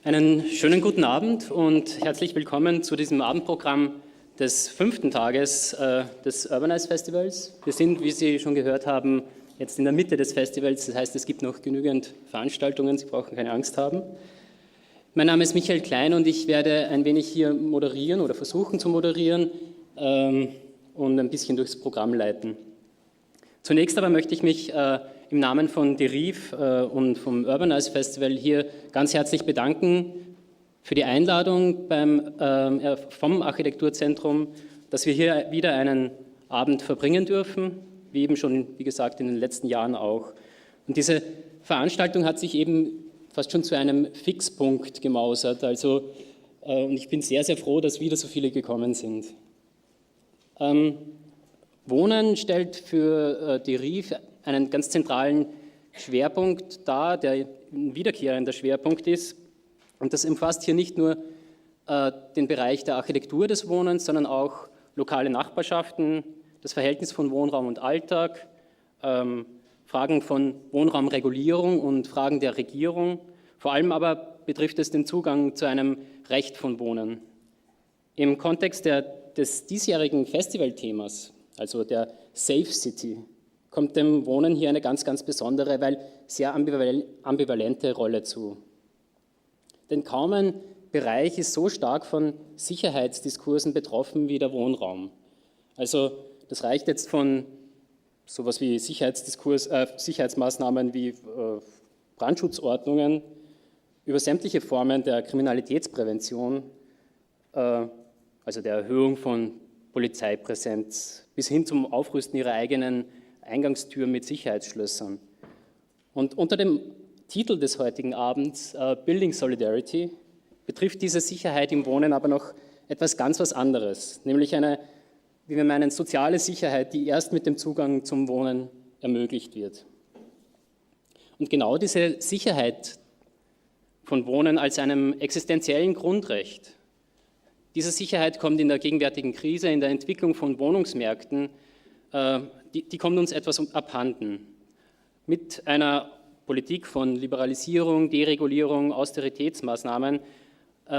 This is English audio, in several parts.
Einen schönen guten Abend und herzlich willkommen zu diesem Abendprogramm des 5. Tages des Ur5anize Festivals. Wir sind, wie Sie schon gehört haben, jetzt in der Mitte des Festivals, das heißt, es gibt noch genügend Veranstaltungen, Sie brauchen keine Angst haben. Mein Name ist Michael Klein und ich werde ein wenig hier moderieren oder versuchen zu moderieren und ein bisschen durchs Programm leiten. Zunächst aber möchte ich mich im Namen von DERIV und vom Ur5anize Festival hier ganz herzlich bedanken für die Einladung vom Architekturzentrum, dass wir hier wieder einen Abend verbringen dürfen, wie eben schon, wie gesagt, in den letzten Jahren auch. Und diese Veranstaltung hat sich eben fast schon zu einem Fixpunkt gemausert, und ich bin sehr, sehr froh, dass wieder so viele gekommen sind. Wohnen stellt für DERIV einen ganz zentralen Schwerpunkt dar, der ein wiederkehrender Schwerpunkt ist. Und das umfasst hier nicht nur den Bereich der Architektur des Wohnens, sondern auch lokale Nachbarschaften, das Verhältnis von Wohnraum und Alltag, Fragen von Wohnraumregulierung und Fragen der Regierung. Vor allem aber betrifft es den Zugang zu einem Recht von Wohnen. Im Kontext des diesjährigen Festivalthemas, also der Safe City, kommt dem Wohnen hier eine ganz, ganz besondere, weil sehr ambivalente Rolle zu. Denn kaum ein Bereich ist so stark von Sicherheitsdiskursen betroffen wie der Wohnraum. Also das reicht jetzt von sowas wie Sicherheitsmaßnahmen wie Brandschutzordnungen über sämtliche Formen der Kriminalitätsprävention, also der Erhöhung von Polizeipräsenz, bis hin zum Aufrüsten ihrer eigenen Eingangstüren mit Sicherheitsschlössern. Und unter dem Titel des heutigen Abends, Building Solidarity, betrifft diese Sicherheit im Wohnen aber noch etwas ganz was anderes, nämlich eine, wie wir meinen, soziale Sicherheit, die erst mit dem Zugang zum Wohnen ermöglicht wird. Und genau diese Sicherheit von Wohnen als einem existenziellen Grundrecht, diese Sicherheit kommt in der gegenwärtigen Krise, in der Entwicklung von Wohnungsmärkten, die kommt uns etwas abhanden. Mit einer Politik von Liberalisierung, Deregulierung, Austeritätsmaßnahmen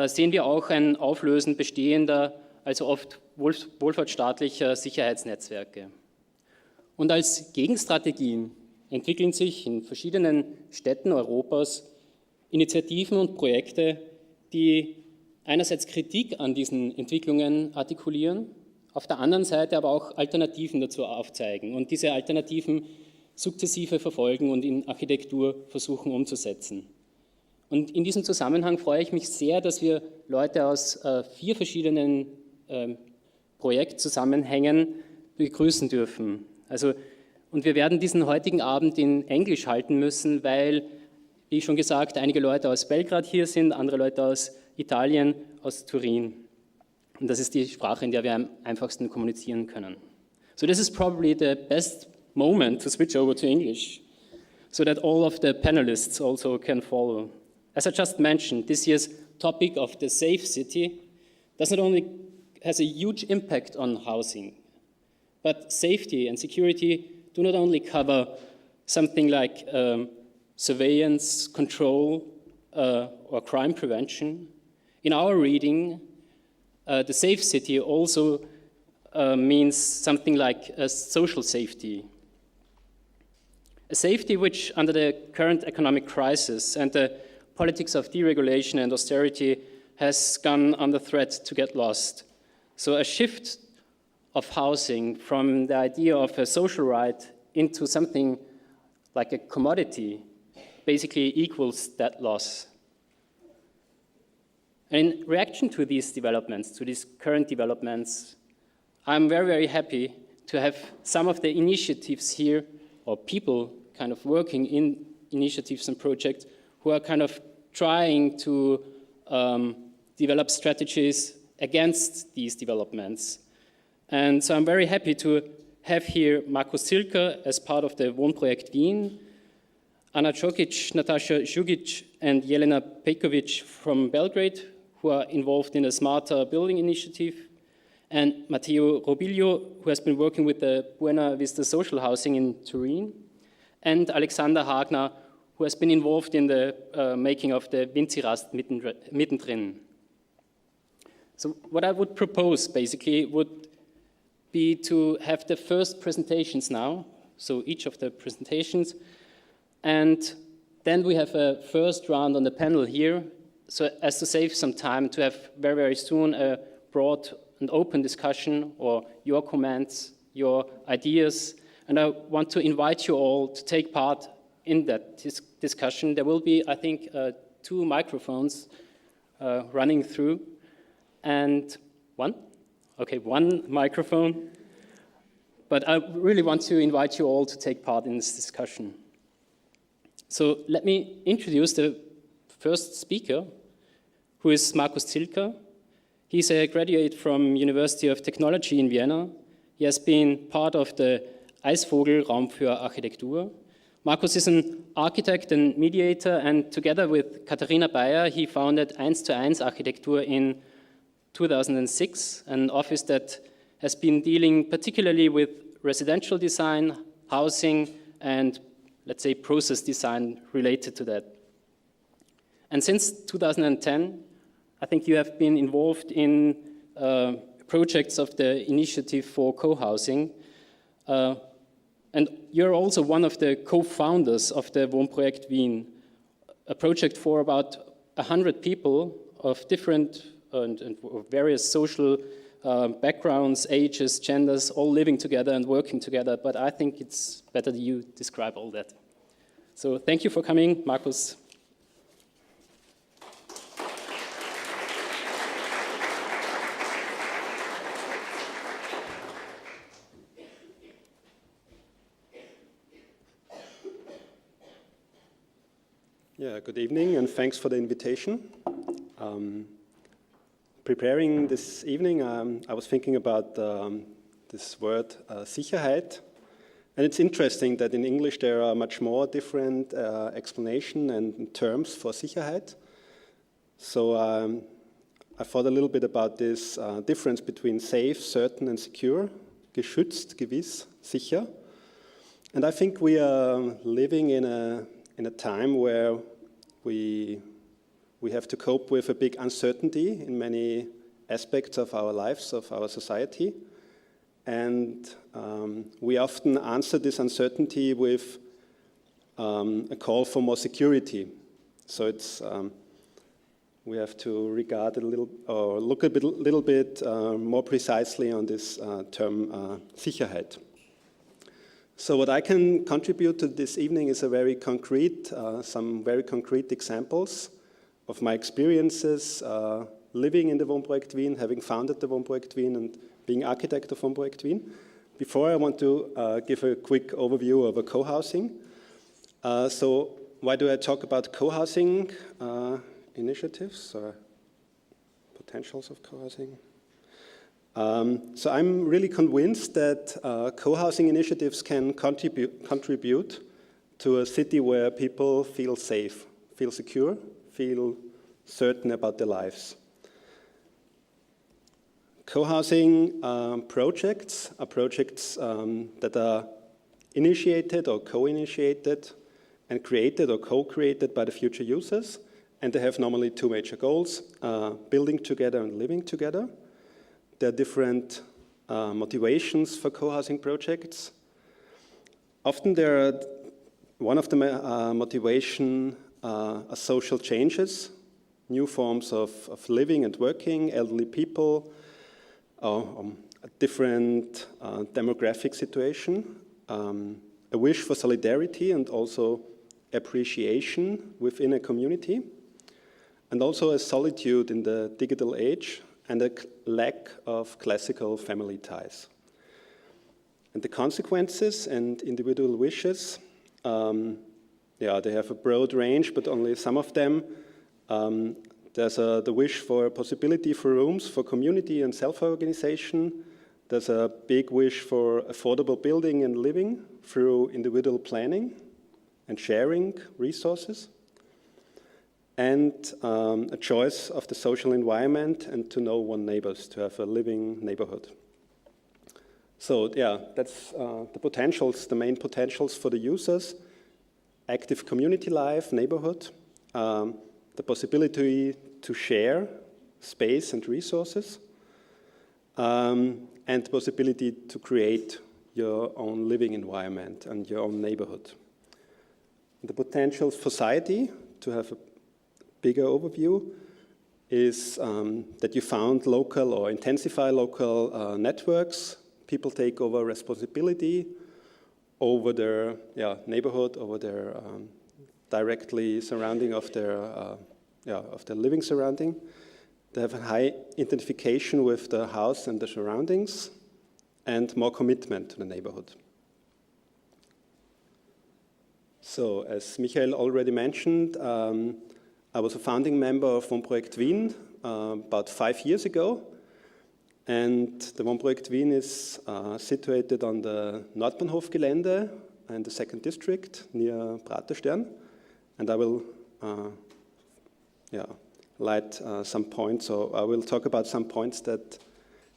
sehen wir auch ein Auflösen bestehender, also oft wohlfahrtsstaatlicher Sicherheitsnetzwerke. Und als Gegenstrategien entwickeln sich in verschiedenen Städten Europas Initiativen und Projekte, die einerseits Kritik an diesen Entwicklungen artikulieren, auf der anderen Seite aber auch Alternativen dazu aufzeigen und diese Alternativen sukzessive verfolgen und in Architektur versuchen umzusetzen. Und in diesem Zusammenhang freue ich mich sehr, dass wir Leute aus 4 verschiedenen Projektzusammenhängen begrüßen dürfen. Und wir werden diesen heutigen Abend in Englisch halten müssen, weil, wie schon gesagt, einige Leute aus Belgrad hier sind, andere Leute aus Italien, aus Turin. Und das ist die Sprache, in der wir am einfachsten kommunizieren können. So this is probably the best moment to switch over to English, so that all of the panelists also can follow. As I just mentioned, this year's topic of the safe city does not only has a huge impact on housing, but safety and security do not only cover something like surveillance, control, or crime prevention. In our reading, the safe city also means something like a social safety. A safety which, under the current economic crisis and the politics of deregulation and austerity, has gone under threat to get lost. So a shift of housing from the idea of a social right into something like a commodity basically equals that loss. In reaction to these developments, to these current developments, I'm very, very happy to have some of the initiatives here, or people kind of working in initiatives and projects who are kind of trying to develop strategies against these developments. And so I'm very happy to have here Markus Zilker as part of the Wohnprojekt Wien, Anna Čokić, Natasa Zugic, and Jelena Pejkovic from Belgrade, who are involved in a smarter building initiative, and Matteo Robiglio, who has been working with the Buena Vista social housing in Turin, and Alexander Hagner, who has been involved in the making of the Winzirast mittendrin. So what I would propose basically would be to have the first presentations now, so each of the presentations, and then we have a first round on the panel here, so as to save some time to have very, very soon a broad and open discussion, or your comments, your ideas, and I want to invite you all to take part in that discussion. There will be, I think, 2 microphones running through, and one microphone, but I really want to invite you all to take part in this discussion. So let me introduce the first speaker, who is Markus Zilker. He's a graduate from University of Technology in Vienna. He has been part of the Eisvogel Raum für Architektur. Markus is an architect and mediator, and together with Katharina Bayer, he founded 1:1 Architektur in 2006, an office that has been dealing particularly with residential design, housing, and let's say process design related to that. And since 2010, I think you have been involved in projects of the Initiative for Co-housing, and you're also one of the co-founders of the Wohnprojekt Wien, a project for about 100 people of different and various social backgrounds, ages, genders, all living together and working together, but I think it's better that you describe all that. So thank you for coming, Markus. Yeah, good evening, and thanks for the invitation. Preparing this evening, I was thinking about this word Sicherheit, and it's interesting that in English there are much more different explanation and terms for Sicherheit. So I thought a little bit about this difference between safe, certain, and secure, geschützt, gewiss, sicher. And I think we are living in a time where we have to cope with a big uncertainty in many aspects of our lives, of our society. And we often answer this uncertainty with a call for more security. So it's we have to regard a little, or look a little bit more precisely on this term Sicherheit. So what I can contribute to this evening is a very concrete, some very concrete examples of my experiences living in the Wohnprojekt Wien, having founded the Wohnprojekt Wien, and being architect of Wohnprojekt Wien. Before, I want to give a quick overview of a co-housing. So why do I talk about co-housing initiatives or potentials of co-housing? So I'm really convinced that co-housing initiatives can contribute to a city where people feel safe, feel secure, feel certain about their lives. Co-housing projects are projects that are initiated or co-initiated and created or co-created by the future users, and they have normally 2 major goals, building together and living together. There are different motivations for co-housing projects. Often one of the motivation are social changes, new forms of living and working, elderly people, a different demographic situation, a wish for solidarity and also appreciation within a community, and also a solitude in the digital age, and a lack of classical family ties. And the consequences and individual wishes, they have a broad range, but only some of them. There's the wish for a possibility for rooms for community and self-organization. There's a big wish for affordable building and living through individual planning and sharing resources. And a choice of the social environment and to know one's neighbors, to have a living neighborhood. So yeah, that's the potentials, the main potentials for the users. active community life, neighborhood, the possibility to share space and resources, and the possibility to create your own living environment and your own neighborhood. The potential for society, to have a bigger overview, is that you found local or intensify local networks. People take over responsibility over their neighborhood, over their directly surrounding of their living surrounding. They have a high identification with the house and the surroundings, and more commitment to the neighborhood. So, as Michael already mentioned, I was a founding member of Wohnprojekt Wien about 5 years ago, and the Wohnprojekt Wien is situated on the Nordbahnhof Gelände in the 2nd district near Praterstern, and I will light some points, or I will talk about some points that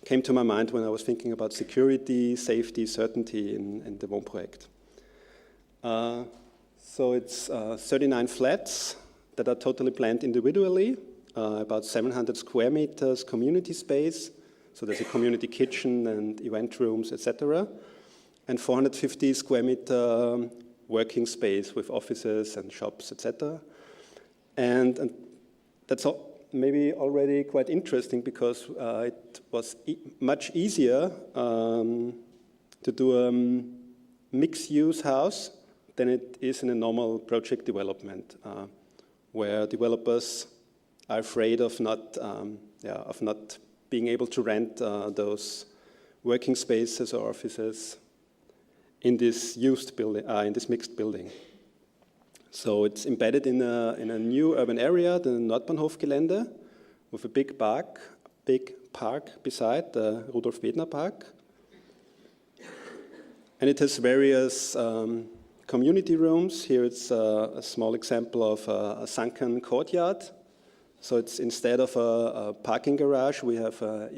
came to my mind when I was thinking about security, safety, certainty in the Wohnprojekt. So it's 39 flats that are totally planned individually, about 700 square meters community space, so there's a community kitchen and event rooms, etc., and 450 square meter working space with offices and shops, etc. And that's maybe already quite interesting because it was much easier to do a mixed-use house than it is in a normal project development, where developers are afraid of not being able to rent those working spaces or offices in this used building, in this mixed building. So it's embedded in a new urban area, the Nordbahnhof Gelände, with a big park beside the Rudolf Wedner Park. And it has various community rooms. Here it's a small example of a sunken courtyard. So it's instead of a parking garage, we have a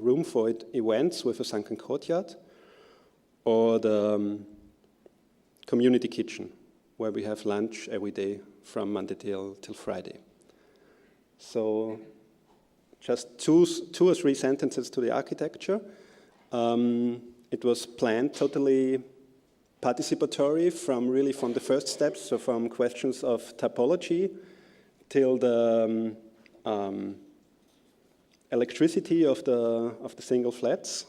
room for events with a sunken courtyard, or the community kitchen, where we have lunch every day from Monday till Friday. So just two or three sentences to the architecture. It was planned totally participatory from the first steps, so from questions of typology till the electricity of the single flats.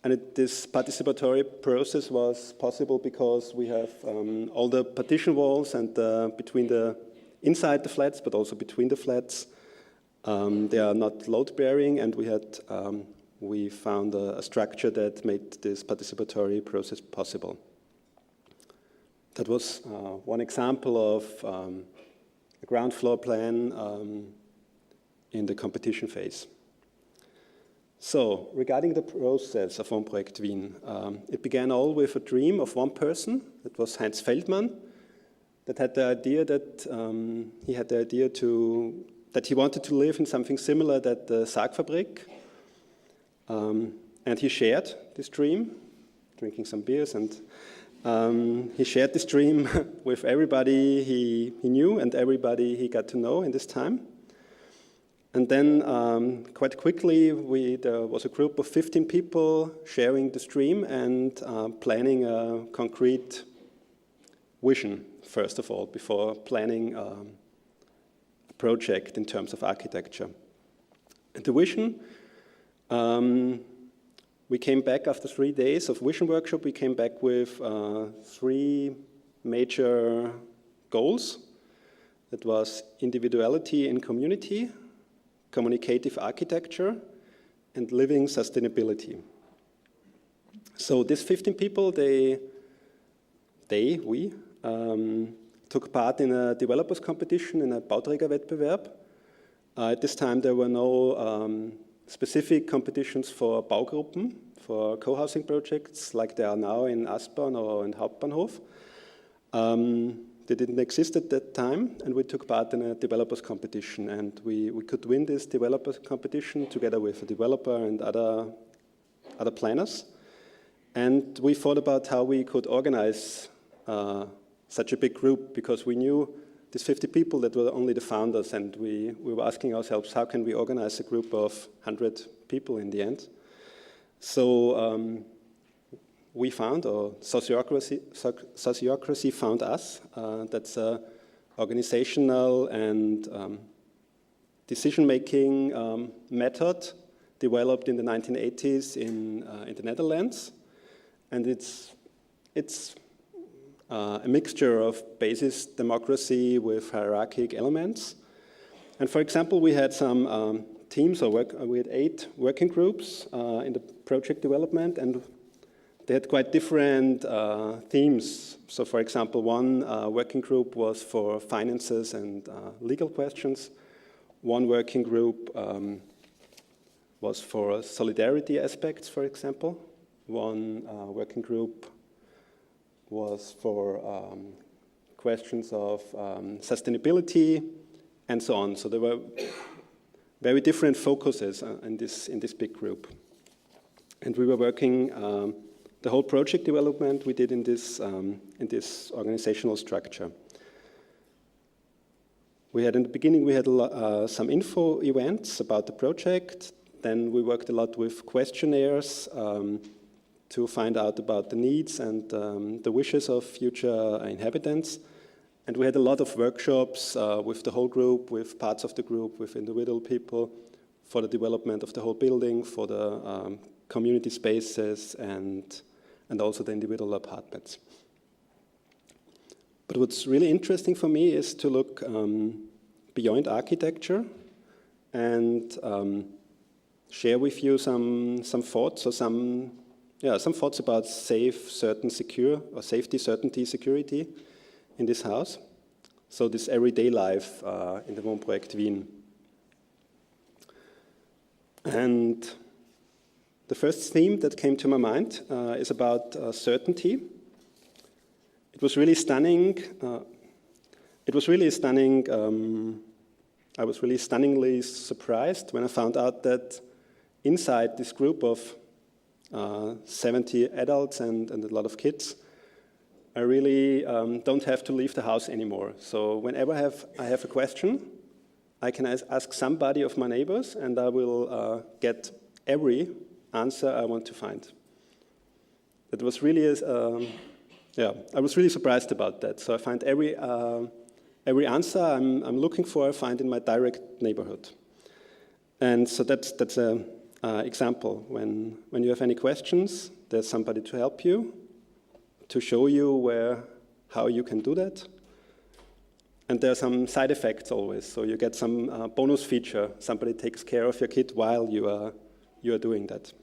And this participatory process was possible because we have all the partition walls and inside the flats, but also between the flats. They are not load-bearing, and we found a structure that made this participatory process possible. That was one example of a ground floor plan in the competition phase. So, regarding the process of Wohnprojekt Wien, it began all with a dream of one person. That was Heinz Feldmann, that had the idea that he wanted to live in something similar to the Sargfabrik, and he shared this dream, drinking some beers, and he shared this dream with everybody he knew and everybody he got to know in this time. And then quite quickly, there was a group of 15 people sharing this dream and planning a concrete vision, first of all, before planning a project in terms of architecture. And the vision, we came back after 3 days of vision workshop, we came back with 3 major goals. That was individuality in community, communicative architecture, and living sustainability. So these 15 people, we took part in a developers competition, in a Bauträgerwettbewerb. At this time there were no specific competitions for Baugruppen, for co-housing projects like there are now in Aspern or in Hauptbahnhof. They didn't exist at that time, and we took part in a developers competition, and we could win this developers competition together with a developer and other planners. And we thought about how we could organize such a big group, because we knew these 50 people that were only the founders, and we were asking ourselves, how can we organize a group of 100 people in the end? So we found, or sociocracy found us. That's an organizational and decision-making method developed in the 1980s in the Netherlands. And it's a mixture of basis democracy with hierarchic elements. And for example, we had some teams, we had 8 working groups in the project development, and they had quite different themes. So for example, one working group was for finances and legal questions. One working group was for solidarity aspects, for example. One working group was for questions of sustainability and so on. So there were very different focuses in this big group. And we were working, the whole project development we did in this organizational structure. In the beginning, we had some info events about the project. Then we worked a lot with questionnaires to find out about the needs and the wishes of future inhabitants. And we had a lot of workshops with the whole group, with parts of the group, with individual people, for the development of the whole building, for the community spaces, and also the individual apartments. But what's really interesting for me is to look beyond architecture and share with you some thoughts, or some thoughts about safe, certain, secure, or safety, certainty, security in this house. So this everyday life in the Wohnprojekt Wien. And the first theme that came to my mind is about certainty. It was really stunning. I was really stunningly surprised when I found out that inside this group of 70 adults and a lot of kids, I really don't have to leave the house anymore. So whenever I have a question, I can ask somebody of my neighbors, and I will get every answer I want to find. That was really, I was really surprised about that. So I find every answer I'm looking for, I find in my direct neighborhood. And so that's an example. When you have any questions, there's somebody to help you, to show you how you can do that. And there are some side effects always. So you get some bonus feature. Somebody takes care of your kid while you are doing that.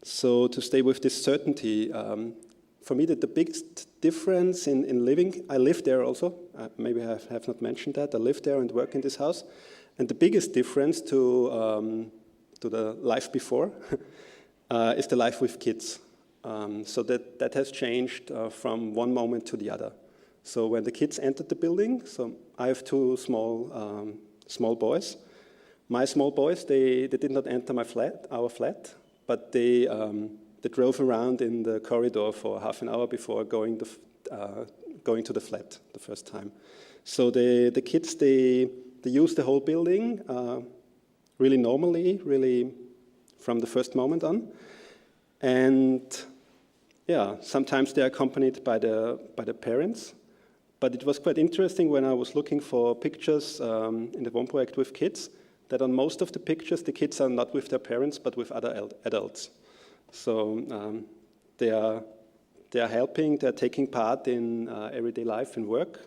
So to stay with this certainty, for me the biggest difference in living, I live there also, maybe I have not mentioned that, I live there and work in this house, and the biggest difference to the life before is the life with kids. So that has changed from one moment to the other. So when the kids entered the building, so I have 2 small boys. My small boys, they did not enter our flat, but they drove around in the corridor for half an hour before going to the flat the first time. So the kids, they use the whole building really normally, really from the first moment on. And yeah, sometimes they're accompanied by the parents. But it was quite interesting when I was looking for pictures in the Wohnprojekt with kids, that on most of the pictures, the kids are not with their parents, but with other adults. So they are helping, they're taking part in everyday life and work.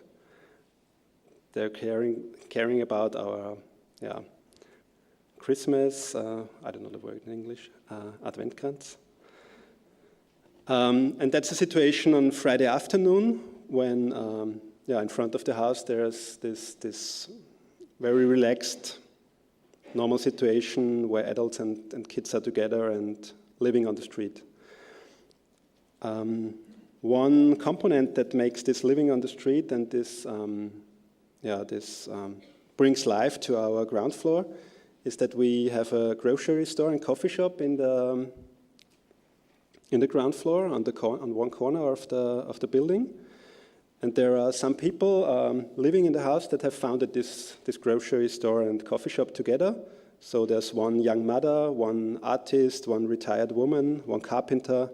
They're caring about our Christmas, I don't know the word in English, Adventkranz. And that's a situation on Friday afternoon when, in front of the house there's this very relaxed, normal situation where adults and kids are together and living on the street. One component that makes this living on the street and this brings life to our ground floor is that we have a grocery store and coffee shop in in the ground floor on one corner of the building. And there are some people living in the house that have founded this grocery store and coffee shop together. So there's one young mother, one artist, one retired woman, one carpenter,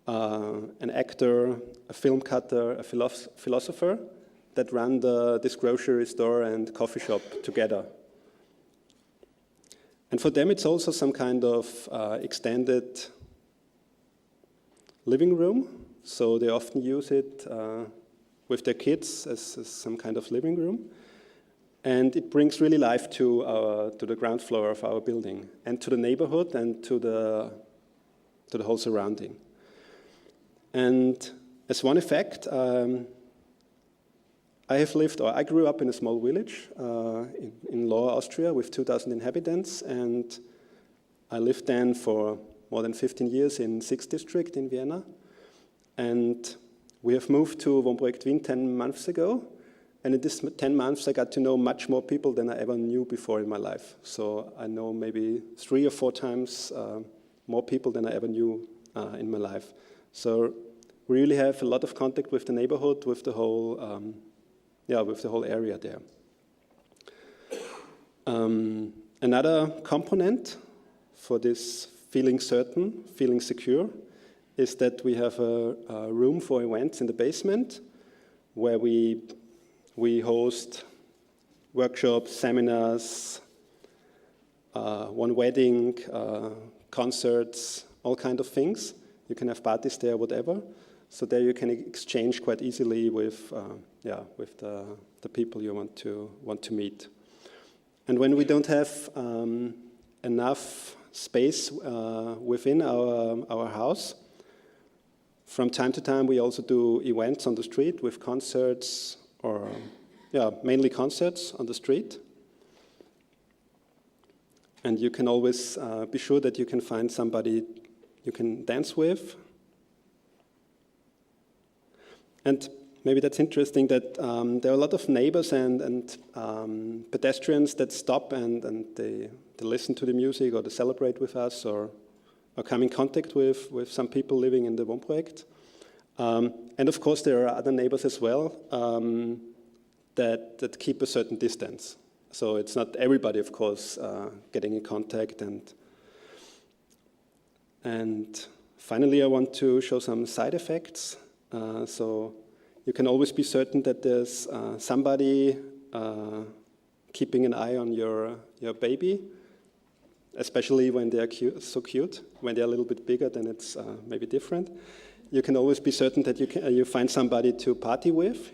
an actor, a film cutter, a philosopher that run this grocery store and coffee shop together. And for them, it's also some kind of extended living room. So they often use it with their kids as some kind of living room. And it brings really life to the ground floor of our building and to the neighborhood and to the whole surrounding. And as one effect, I grew up in a small village in Lower Austria with 2,000 inhabitants, and I lived then for more than 15 years in 6th district in Vienna. And we have moved to Wohnprojekt Wien 10 months ago, and in this 10 months I got to know much more people than I ever knew before in my life. So I know maybe 3 or 4 times more people than I ever knew in my life. So we really have a lot of contact with the neighborhood, with the whole area there. Another component for this feeling certain, feeling secure, is that we have a room for events in the basement where we host workshops, seminars, one wedding, concerts, all kind of things. You can have parties there, whatever. So there you can exchange quite easily with the people you want to meet. And when we don't have enough space within our house, from time to time we also do events on the street with concerts, or mainly concerts on the street. And you can always be sure that you can find somebody you can dance with. And maybe that's interesting that there are a lot of neighbors and pedestrians that stop and they listen to the music, or they celebrate with us, or come in contact with some people living in the Wohnprojekt. And of course there are other neighbors as well that keep a certain distance. So it's not everybody, of course, getting in contact. And finally I want to show some side effects. So you can always be certain that there's somebody keeping an eye on your baby, especially when they're so cute. When they're a little bit bigger, then it's maybe different. You can always be certain that you find somebody to party with.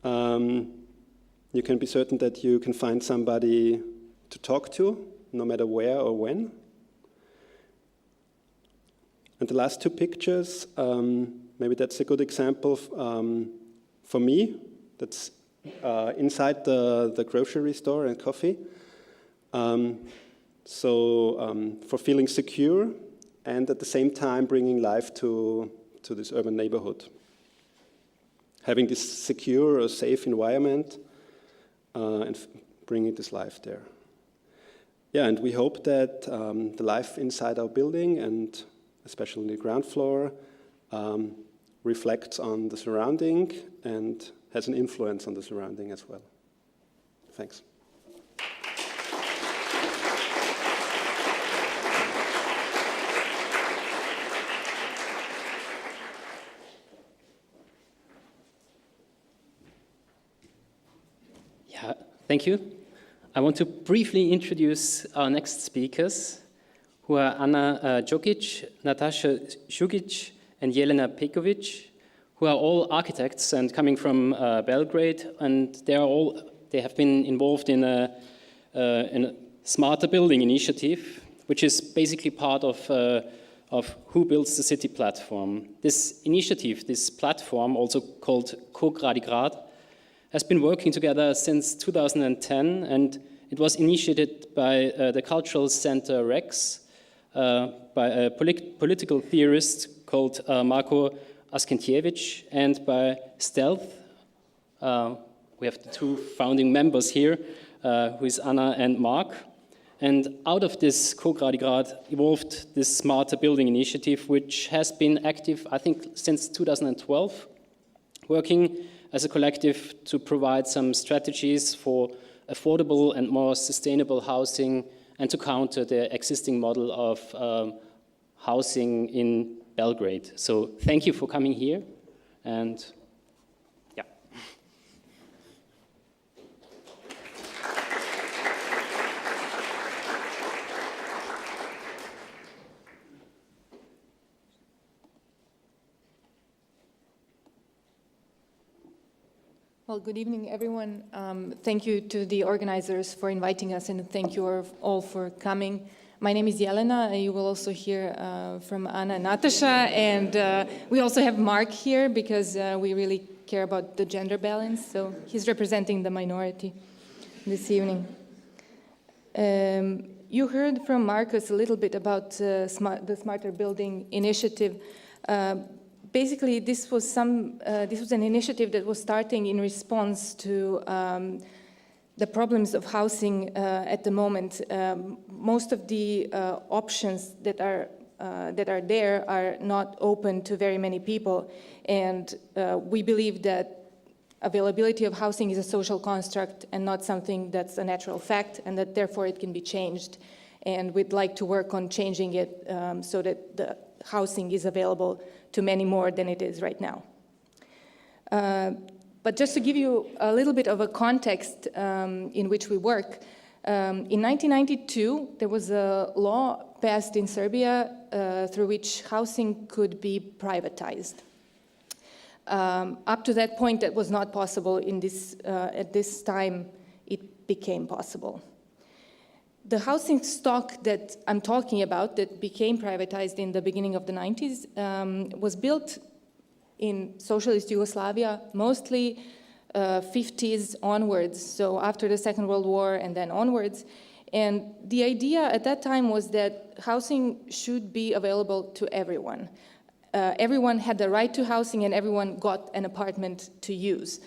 You can be certain that you can find somebody to talk to, no matter where or when. And the last 2 pictures, maybe that's a good example for me. That's inside the grocery store and coffee. So for feeling secure and at the same time bringing life to this urban neighborhood. Having this secure or safe environment and bringing this life there. Yeah, and we hope that the life inside our building, and especially the ground floor, reflects on the surrounding and has an influence on the surrounding as well. Thanks. Yeah, thank you. I want to briefly introduce our next speakers, who are Anna Zugic, Natasa Zugic, and Jelena Pejkovic, who are all architects and coming from Belgrade, and they have been involved in a smarter building initiative, which is basically part of Who Builds the City platform. This initiative, this platform, also called Co-Gradigrad, has been working together since 2010, and it was initiated by the Cultural Center Rex, by a political theorist called Markus and by Stealth. We have the 2 founding members here, who is Anna and Mark. And out of this co-Gradigrad evolved this smarter building initiative, which has been active, I think, since 2012, working as a collective to provide some strategies for affordable and more sustainable housing and to counter the existing model of housing in Belgrade. So thank you for coming here, and yeah. Well, good evening, everyone. Thank you to the organizers for inviting us, and thank you all for coming. My name is Jelena, and you will also hear from Anna and Natasa, and we also have Mark here because we really care about the gender balance, so he's representing the minority this evening. You heard from Markus a little bit about the Smarter Building Initiative. Basically, this was an initiative that was starting in response to the problems of housing at the moment. Most of the options that are there are not open to very many people, and we believe that availability of housing is a social construct and not something that's a natural fact, and that therefore it can be changed. And we'd like to work on changing it so that the housing is available to many more than it is right now. But just to give you a little bit of a context in which we work, in 1992, there was a law passed in Serbia through which housing could be privatized. Up to that point, that was not possible. At this time, it became possible. The housing stock that I'm talking about that became privatized in the beginning of the 90s was built in socialist Yugoslavia, mostly 50s onwards, so after the Second World War and then onwards. And the idea at that time was that housing should be available to everyone. Everyone had the right to housing and everyone got an apartment to use.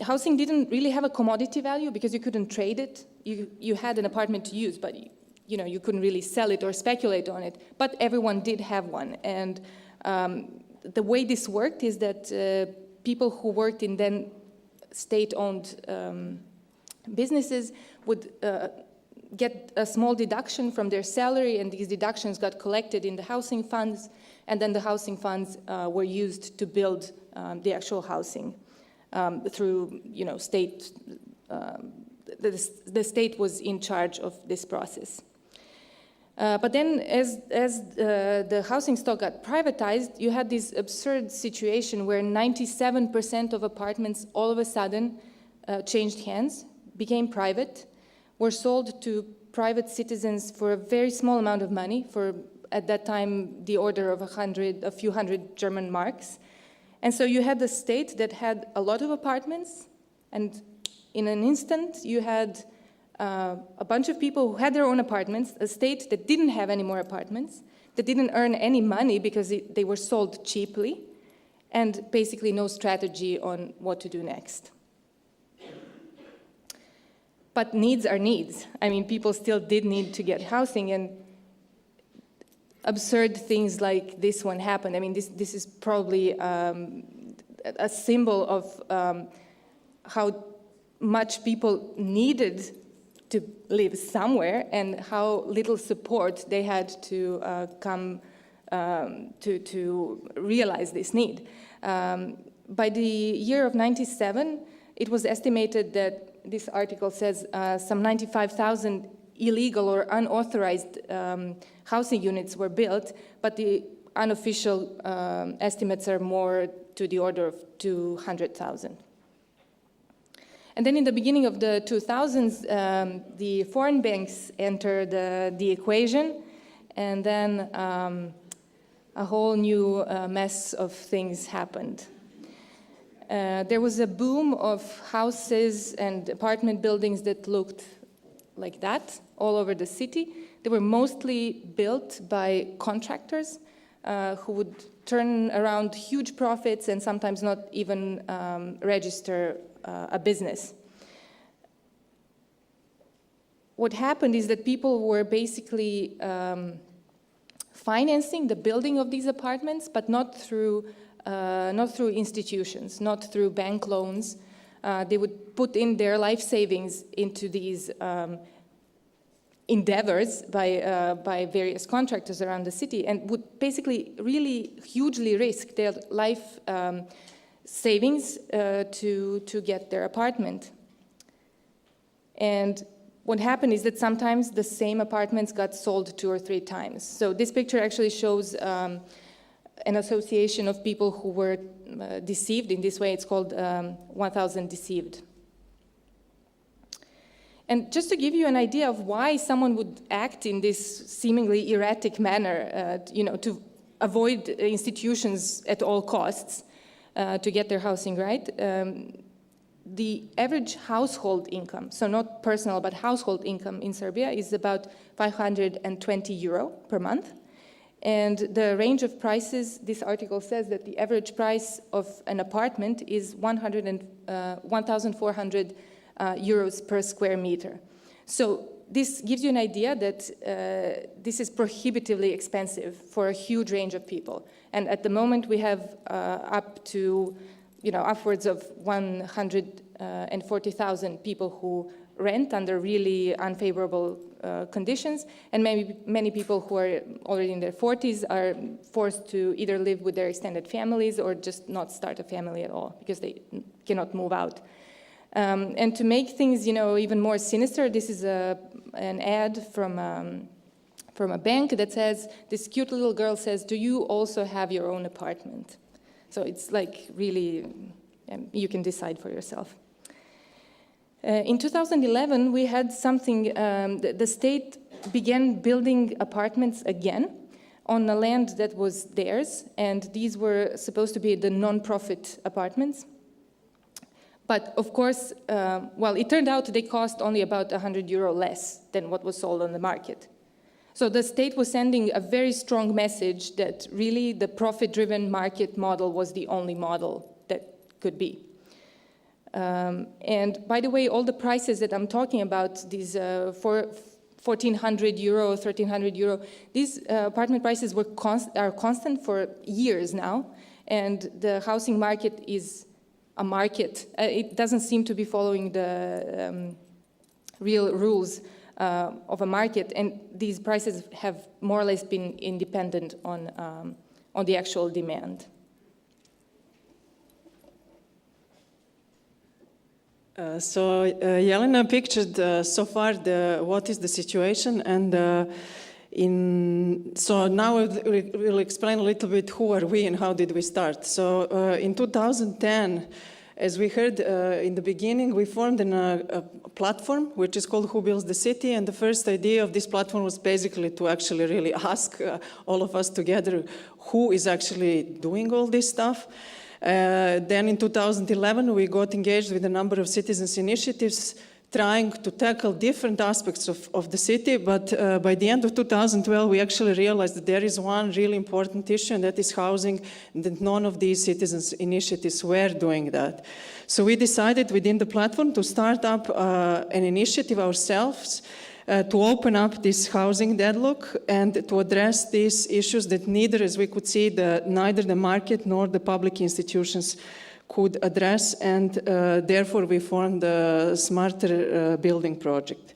Housing didn't really have a commodity value because you couldn't trade it. You had an apartment to use, but you couldn't really sell it or speculate on it. But everyone did have one. And the way this worked is that people who worked in then state-owned businesses would get a small deduction from their salary, and these deductions got collected in the housing funds, and then the housing funds were used to build the actual housing through state. The state was in charge of this process. But then as the housing stock got privatized, you had this absurd situation where 97% of apartments all of a sudden changed hands, became private, were sold to private citizens for a very small amount of money, for at that time the order of a few hundred German marks. And so you had the state that had a lot of apartments, and in an instant you had a bunch of people who had their own apartments, a state that didn't have any more apartments, that didn't earn any money because they were sold cheaply, and basically no strategy on what to do next. But needs are needs. I mean, people still did need to get housing, and absurd things like this one happened. I mean, this is probably a symbol of how much people needed to live somewhere and how little support they had to come to realize this need. By the year of 97, it was estimated that, this article says, some 95,000 illegal or unauthorized housing units were built, but the unofficial estimates are more to the order of 200,000. And then in the beginning of the 2000s, the foreign banks entered the equation, and then a whole new mess of things happened. There was a boom of houses and apartment buildings that looked like that all over the city. They were mostly built by contractors who would turn around huge profits and sometimes not even register a business. what happened is that people were basically financing the building of these apartments, but not through institutions, not through bank loans. They would put in their life savings into these endeavors by various contractors around the city, and would basically really hugely risk their life savings to get their apartment. And what happened is that sometimes the same apartments got sold 2 or 3 times. So this picture actually shows an association of people who were deceived in this way. It's called 1,000 Deceived. And just to give you an idea of why someone would act in this seemingly erratic manner, to avoid institutions at all costs, to get their housing right, the average household income, so not personal but household income in Serbia, is about 520 euro per month. And the range of prices, this article says that the average price of an apartment is 1,400 euros per square meter. So this gives you an idea that this is prohibitively expensive for a huge range of people. And at the moment we have up to upwards of 140,000 people who rent under really unfavorable conditions, and many people who are already in their 40s are forced to either live with their extended families or just not start a family at all because they cannot move out. And to make things, even more sinister, this is an ad from a bank that says, this cute little girl says, "Do you also have your own apartment?" So it's like really, you can decide for yourself. In 2011, we had something, the state began building apartments again on the land that was theirs, and these were supposed to be the non-profit apartments. But of course, it turned out they cost only about 100 euro less than what was sold on the market. So the state was sending a very strong message that really the profit-driven market model was the only model that could be. And by the way, all the prices that I'm talking about, these 1,400 euro, 1,300 euro, these apartment prices are constant for years now, and the housing market is a market. It doesn't seem to be following the real rules of a market, and these prices have more or less been independent on the actual demand. So Jelena pictured so far what is the situation, and so now we'll explain a little bit who are we and how did we start. So in 2010, as we heard in the beginning, we formed a platform which is called Who Builds the City, and the first idea of this platform was basically to actually really ask all of us together who is actually doing all this stuff. Then in 2011, we got engaged with a number of citizens' initiatives trying to tackle different aspects of the city, but by the end of 2012, we actually realized that there is one really important issue, and that is housing, and that none of these citizens' initiatives were doing that. So we decided within the platform to start up an initiative ourselves to open up this housing deadlock and to address these issues that neither, as we could see, neither the market nor the public institutions could address, and therefore we formed the Smarter Building Project.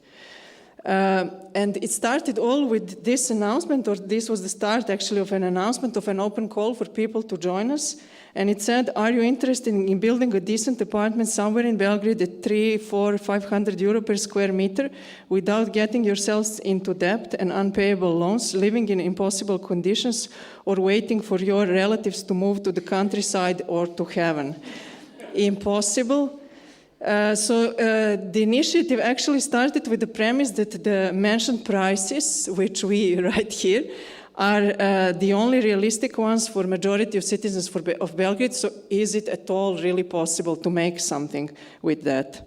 And it started all with this announcement, or this was the start actually of an announcement of an open call for people to join us. And it said, are you interested in building a decent apartment somewhere in Belgrade at 300, 400, 500 euro per square meter without getting yourselves into debt and unpayable loans, living in impossible conditions, or waiting for your relatives to move to the countryside or to heaven? Impossible. So the initiative actually started with the premise that the mentioned prices, which we write here, are the only realistic ones for majority of citizens of Belgrade. So is it at all really possible to make something with that?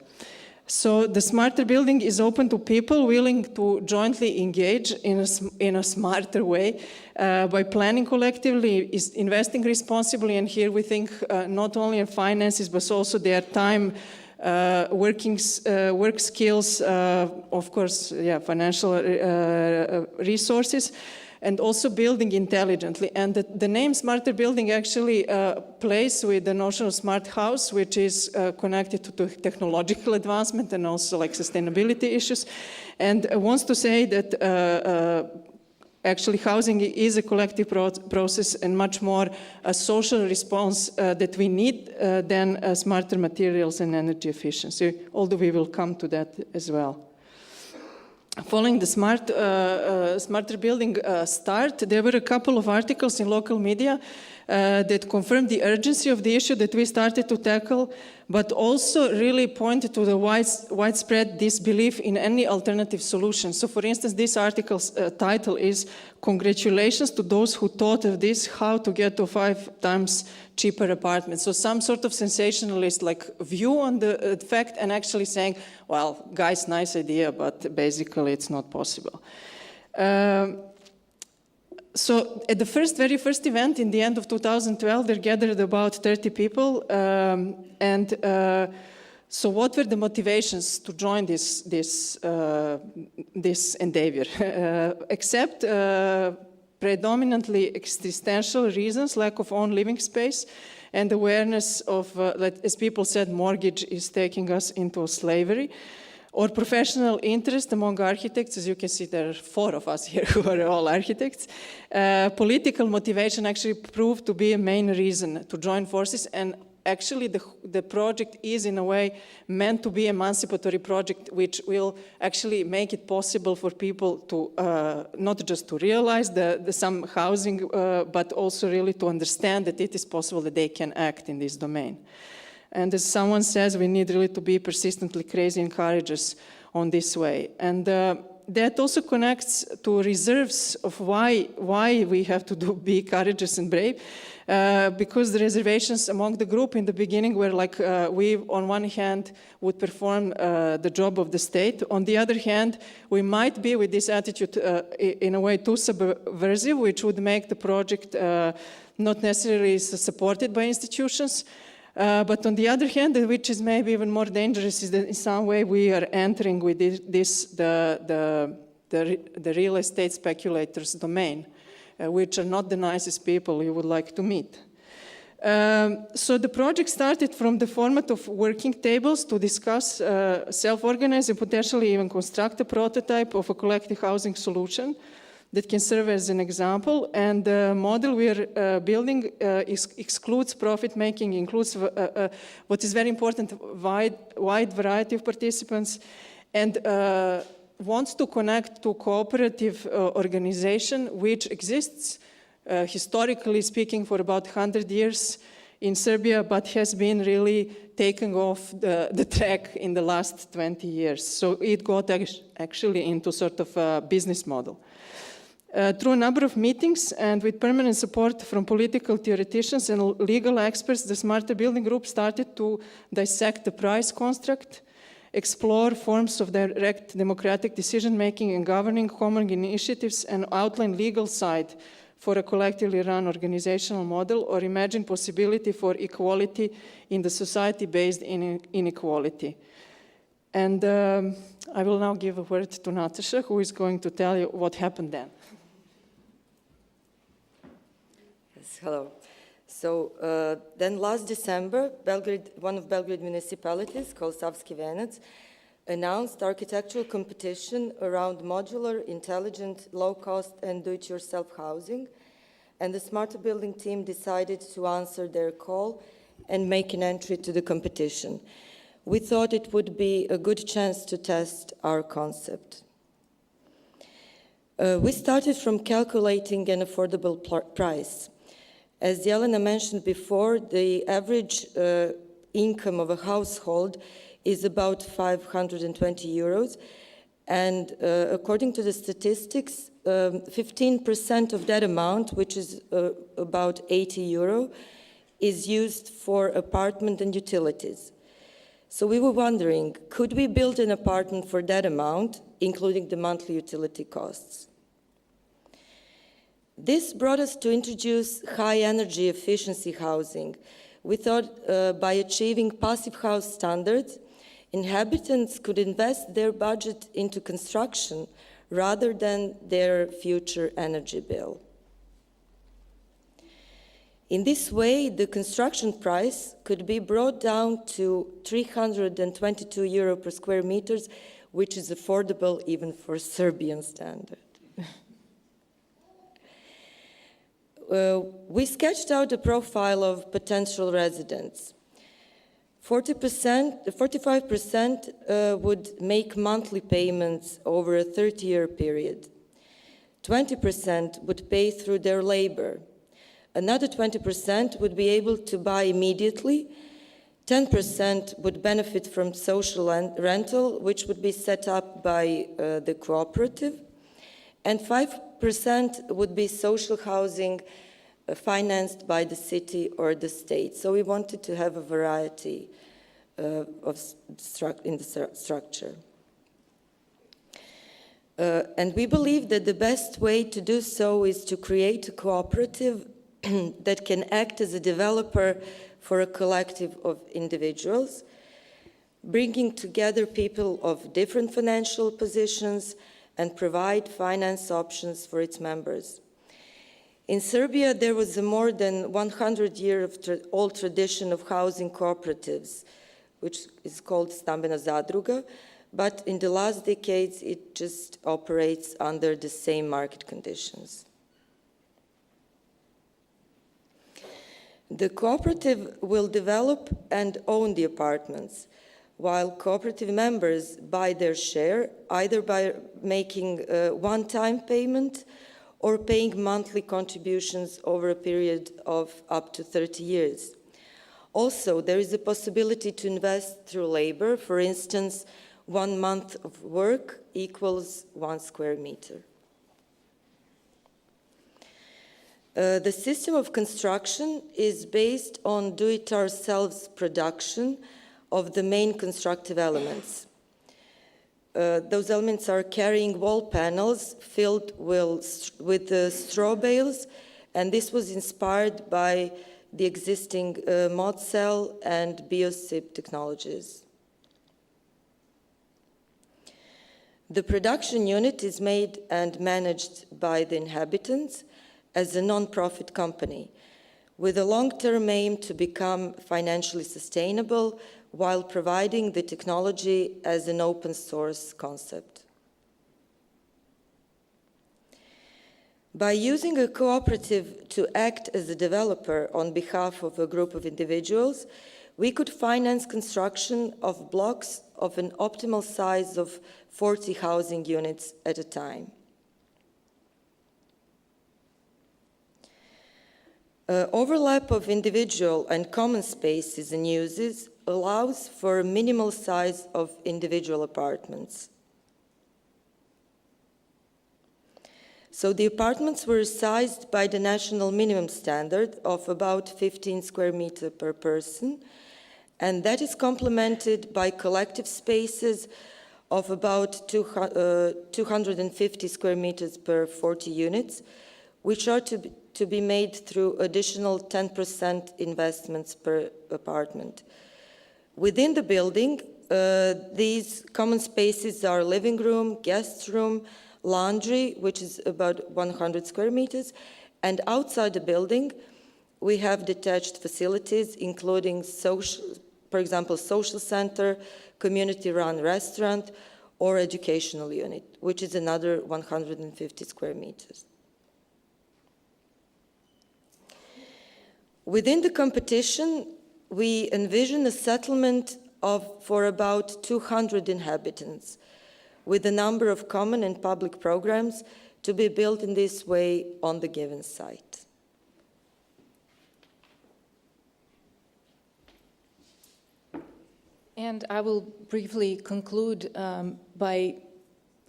So the Smarter Building is open to people willing to jointly engage in a smarter way by planning collectively, investing responsibly, and here we think not only in finances but also their time, work skills, of course, financial resources, and also building intelligently. And the name smarter building actually plays with the notion of smart house, which is connected to technological advancement and also like sustainability issues, and wants to say that actually housing is a collective process and much more a social response that we need than smarter materials and energy efficiency, although we will come to that as well. Following the smarter building start, there were a couple of articles in local media that confirmed the urgency of the issue that we started to tackle, but also really pointed to the widespread disbelief in any alternative solution. So for instance, this article's title is "Congratulations to those who thought of this, how to get to 5 times cheaper apartments." So some sort of sensationalist like view on the fact and actually saying, well, guys, nice idea, but basically it's not possible. So at the very first event in the end of 2012, there gathered about 30 people. So what were the motivations to join this endeavor? Except predominantly existential reasons, lack of own living space, and awareness of, as people said, mortgage is taking us into slavery, or professional interest among architects. As you can see, there are 4 of us here who are all architects. Political motivation actually proved to be a main reason to join forces, and actually the project is in a way meant to be an emancipatory project which will actually make it possible for people to not just to realize some housing, but also really to understand that it is possible that they can act in this domain. And as someone says, we need really to be persistently crazy and courageous on this way. And that also connects to reserves of why we have to be courageous and brave. Because the reservations among the group in the beginning were like, we on one hand would perform the job of the state. On the other hand, we might be with this attitude in a way too subversive, which would make the project not necessarily supported by institutions. But on the other hand, which is maybe even more dangerous, is that in some way we are entering with the real estate speculators' domain, which are not the nicest people you would like to meet. So the project started from the format of working tables to discuss, self-organize, and potentially even construct a prototype of a collective housing solution that can serve as an example. And the model we are building excludes profit making, includes what is very important, wide variety of participants, and wants to connect to cooperative organization which exists historically speaking for about 100 years in Serbia, but has been really taking off the track in the last 20 years. So it got actually into sort of a business model. Through a number of meetings and with permanent support from political theoreticians and legal experts, the Smarter Building Group started to dissect the price construct, explore forms of direct democratic decision-making and governing common initiatives, and outline legal side for a collectively run organizational model, or imagine possibility for equality in the society based in inequality. And I will now give a word to Natasa, who is going to tell you what happened then. Yes, hello. So then last December, Belgrade, one of Belgrade municipalities called Savski Venac announced architectural competition around modular, intelligent, low-cost and do-it-yourself housing. And the Smarter Building team decided to answer their call and make an entry to the competition. We thought it would be a good chance to test our concept. We started from calculating an affordable price. As Jelena mentioned before, the average income of a household is about 520 euros. And according to the statistics, 15% of that amount, which is about 80 euro, is used for apartment and utilities. So we were wondering, could we build an apartment for that amount, including the monthly utility costs? This brought us to introduce high energy efficiency housing. We thought by achieving passive house standards inhabitants could invest their budget into construction rather than their future energy bill. In this way, the construction price could be brought down to 322 euro per square meters, which is affordable even for Serbian standard. We sketched out a profile of potential residents. 45% would make monthly payments over a 30-year period. 20% would pay through their labor. Another 20% would be able to buy immediately. 10% would benefit from social rental, which would be set up by the cooperative. And 5% would be social housing financed by the city or the state. So we wanted to have a variety in the structure. And we believe that the best way to do so is to create a cooperative that can act as a developer for a collective of individuals, bringing together people of different financial positions and provide finance options for its members. In Serbia, there was a more than 100-year-old tradition of housing cooperatives, which is called Stambena Zadruga, but in the last decades, it just operates under the same market conditions. The cooperative will develop and own the apartments, while cooperative members buy their share either by making a one-time payment or paying monthly contributions over a period of up to 30 years. Also, there is a possibility to invest through labor. For instance, 1 month of work equals 1 square meter. The system of construction is based on do-it-ourselves production of the main constructive elements. Those elements are carrying wall panels filled with straw bales, and this was inspired by the existing mod cell and biosip technologies. The production unit is made and managed by the inhabitants as a non-profit company, with a long-term aim to become financially sustainable while providing the technology as an open source concept. By using a cooperative to act as a developer on behalf of a group of individuals, we could finance construction of blocks of an optimal size of 40 housing units at a time. Overlap of individual and common spaces and uses allows for a minimal size of individual apartments. So the apartments were sized by the national minimum standard of about 15 square meters per person, and that is complemented by collective spaces of about 250 square meters per 40 units, which are to be made through additional 10% investments per apartment. Within the building, these common spaces are living room, guest room, laundry, which is about 100 square meters, and outside the building, we have detached facilities, including for example, social center, community-run restaurant, or educational unit, which is another 150 square meters. Within the competition, we envision a settlement for about 200 inhabitants, with a number of common and public programs to be built in this way on the given site. And I will briefly conclude by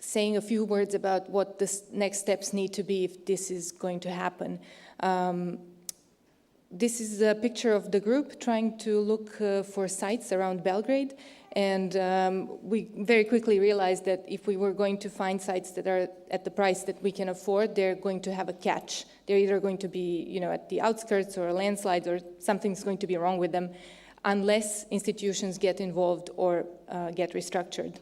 saying a few words about what the next steps need to be if this is going to happen. This is a picture of the group trying to look for sites around Belgrade, and we very quickly realized that if we were going to find sites that are at the price that we can afford, they're going to have a catch. They're either going to be, at the outskirts or landslides, or something's going to be wrong with them. unless institutions get involved or get restructured.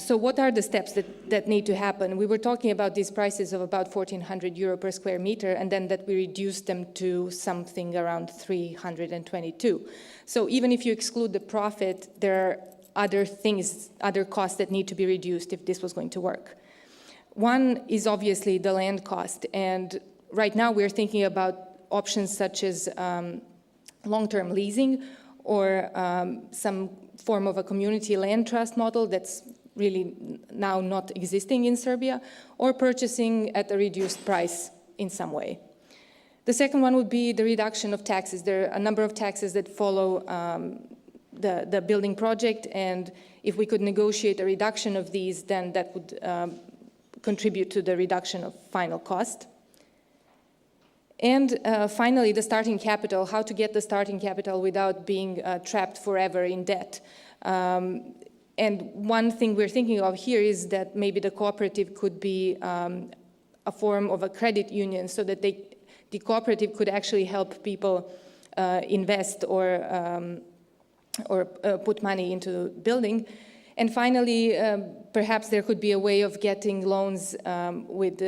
So what are the steps that need to happen? We were talking about these prices of about 1,400 euro per square meter, and then that we reduced them to something around 322. So even if you exclude the profit, there are other things, other costs that need to be reduced if this was going to work. One is obviously the land cost, and right now we're thinking about options such as long-term leasing or some form of a community land trust model that's really now not existing in Serbia, or purchasing at a reduced price in some way. The second one would be the reduction of taxes. There are a number of taxes that follow the building project, and if we could negotiate a reduction of these, then that would contribute to the reduction of final cost. And finally, the starting capital, how to get the starting capital without being trapped forever in debt. And one thing we're thinking of here is that maybe the cooperative could be a form of a credit union, so that the cooperative could actually help people invest or put money into building. And finally, perhaps there could be a way of getting loans with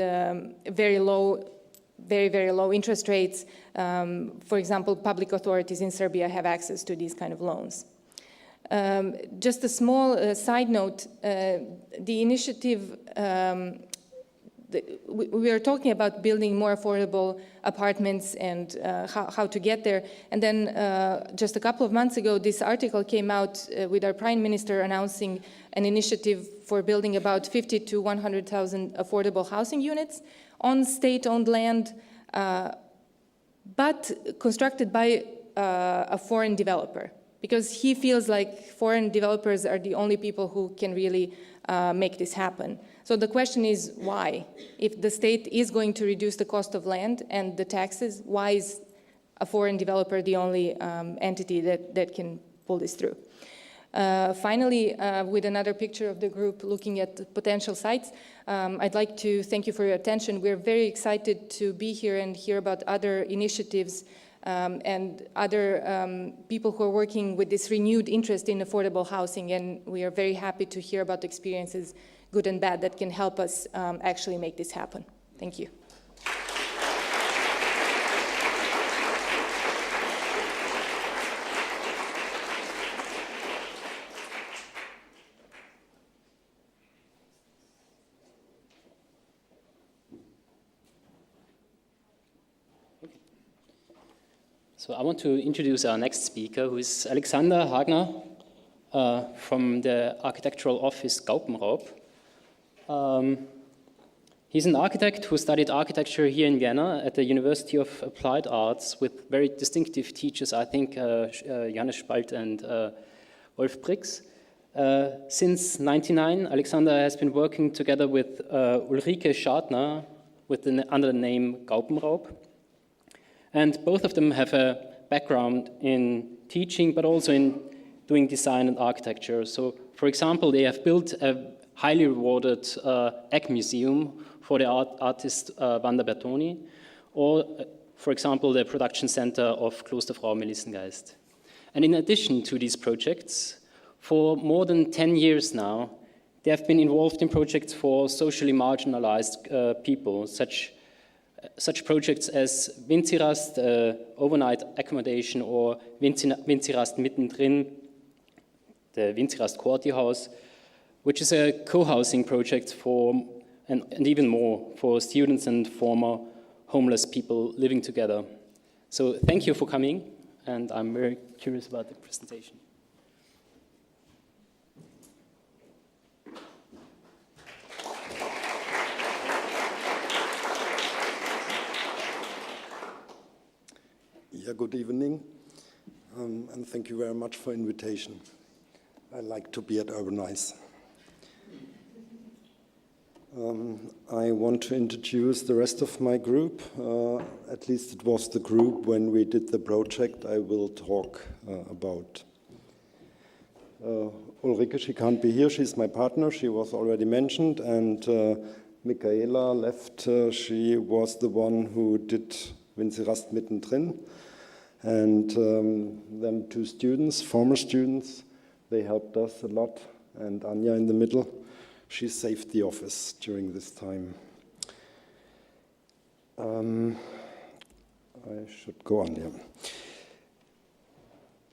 very low interest rates. For example, public authorities in Serbia have access to these kind of loans. Just a small side note, the initiative, we are talking about building more affordable apartments and how to get there. And then just a couple of months ago, this article came out with our Prime Minister announcing an initiative for building about 50 to 100,000 affordable housing units on state-owned land, but constructed by a foreign developer, because he feels like foreign developers are the only people who can really make this happen. So the question is, why? If the state is going to reduce the cost of land and the taxes, why is a foreign developer the only entity that can pull this through? Finally, with another picture of the group looking at potential sites, I'd like to thank you for your attention. We're very excited to be here and hear about other initiatives and other people who are working with this renewed interest in affordable housing, and we are very happy to hear about experiences, good and bad, that can help us actually make this happen. Thank you. So I want to introduce our next speaker, who is Alexander Hagner from the architectural office Gaupenraub. He's an architect who studied architecture here in Vienna at the University of Applied Arts with very distinctive teachers, I think Johannes Spalt and Wolf Brix. Since 1999, Alexander has been working together with Ulrike Schadner under the name Gaupenraub. And both of them have a background in teaching, but also in doing design and architecture. So, for example, they have built a highly rewarded egg museum for the artist Wanda Bertoni, or, for example, the production center of Klosterfrau Melissengeist. And in addition to these projects, for more than 10 years now, they have been involved in projects for socially marginalized people, such projects as Winzirast, overnight accommodation, or Winzirast mittendrin, the Winzirast Quartierhaus, which is a co-housing project for, and even more, for students and former homeless people living together. So thank you for coming, and I'm very curious about the presentation. Yeah, good evening, and thank you very much for invitation. I like to be at Urbanize. I want to introduce the rest of my group. At least it was the group when we did the project I will talk about. Ulrike, she can't be here. She's my partner. She was already mentioned. And Michaela left. She was the one who did Winzirast mittendrin. And then 2 students, former students, they helped us a lot. And Anja in the middle, she saved the office during this time. I should go on, yeah.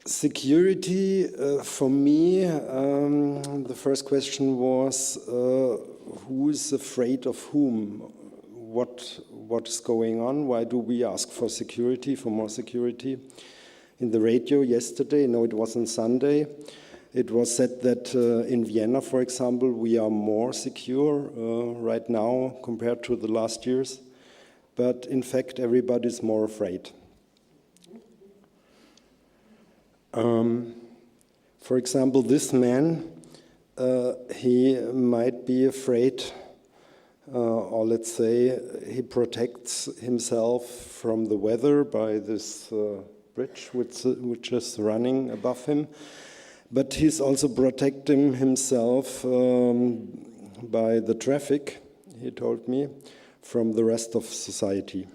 Security, for me, the first question was, who is afraid of whom? What is going on? Why do we ask for security, for more security? In the radio yesterday, no, it was on Sunday, it was said that in Vienna, for example, we are more secure right now compared to the last years. But in fact, everybody is more afraid. For example, this man, he might be afraid, or let's say he protects himself from the weather by this bridge which is running above him. But he's also protecting himself by the traffic, he told me, from the rest of society.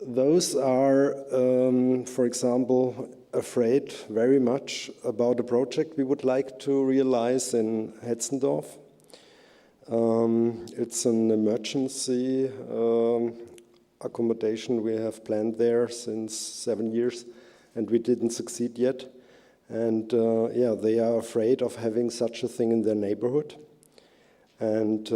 Those are, for example, afraid very much about a project we would like to realize in Hetzendorf. It's an emergency accommodation we have planned there since 7 years, and we didn't succeed yet. And yeah, they are afraid of having such a thing in their neighborhood. And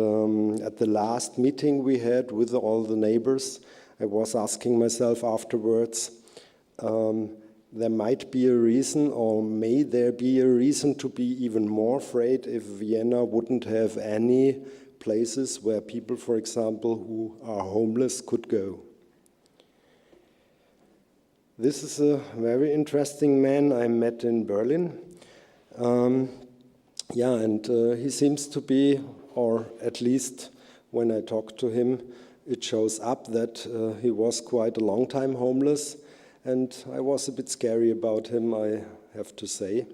at the last meeting we had with all the neighbors, I was asking myself afterwards, there might be a reason, or may there be a reason to be even more afraid if Vienna wouldn't have any places where people, for example, who are homeless could go. This is a very interesting man I met in Berlin. Yeah, and he seems to be, or at least when I talked to him, it shows up that he was quite a long time homeless, and I was a bit scary about him, I have to say.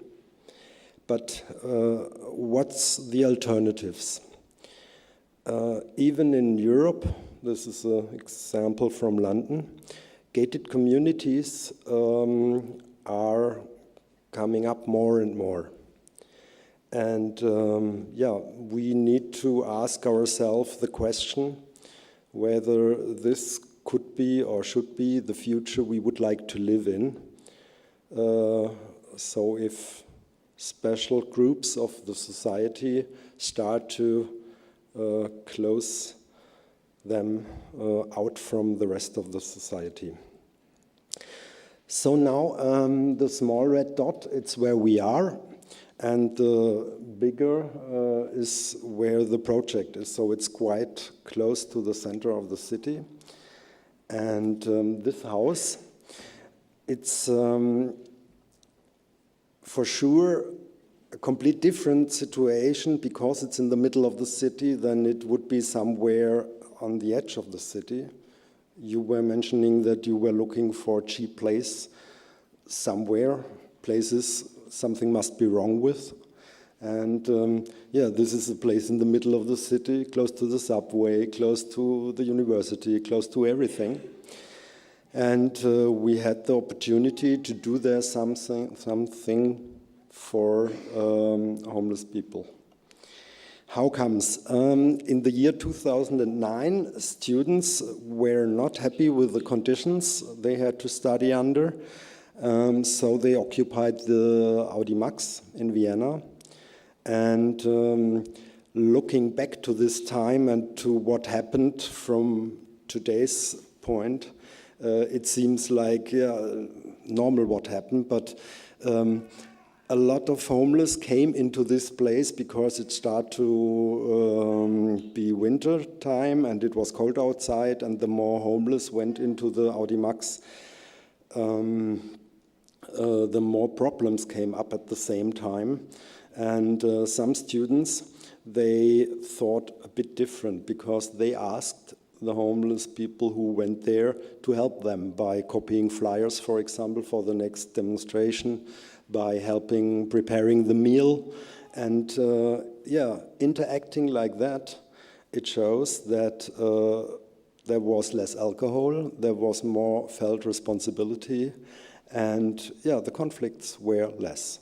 But what's the alternatives? Even in Europe, this is an example from London, gated communities are coming up more and more. And yeah, we need to ask ourselves the question whether this could be or should be the future we would like to live in. So if special groups of the society start to close them out from the rest of the society. So now the small red dot, it's where we are. And the bigger is where the project is, so it's quite close to the center of the city. And this house, it's for sure a complete different situation because it's in the middle of the city than it would be somewhere on the edge of the city. You were mentioning that you were looking for a cheap place somewhere, places something must be wrong with. And yeah, this is a place in the middle of the city, close to the subway, close to the university, close to everything. And we had the opportunity to do there something for homeless people. How comes? In the year 2009, students were not happy with the conditions they had to study under. So they occupied the Audi Max in Vienna. And looking back to this time and to what happened from today's point, it seems like normal what happened, but a lot of homeless came into this place because it started to be winter time and it was cold outside, and the more homeless went into the Audi Max, the more problems came up at the same time. And some students, they thought a bit different because they asked the homeless people who went there to help them by copying flyers, for example, for the next demonstration, by helping preparing the meal. And yeah, interacting like that, it shows that there was less alcohol, there was more felt responsibility, and yeah, the conflicts were less.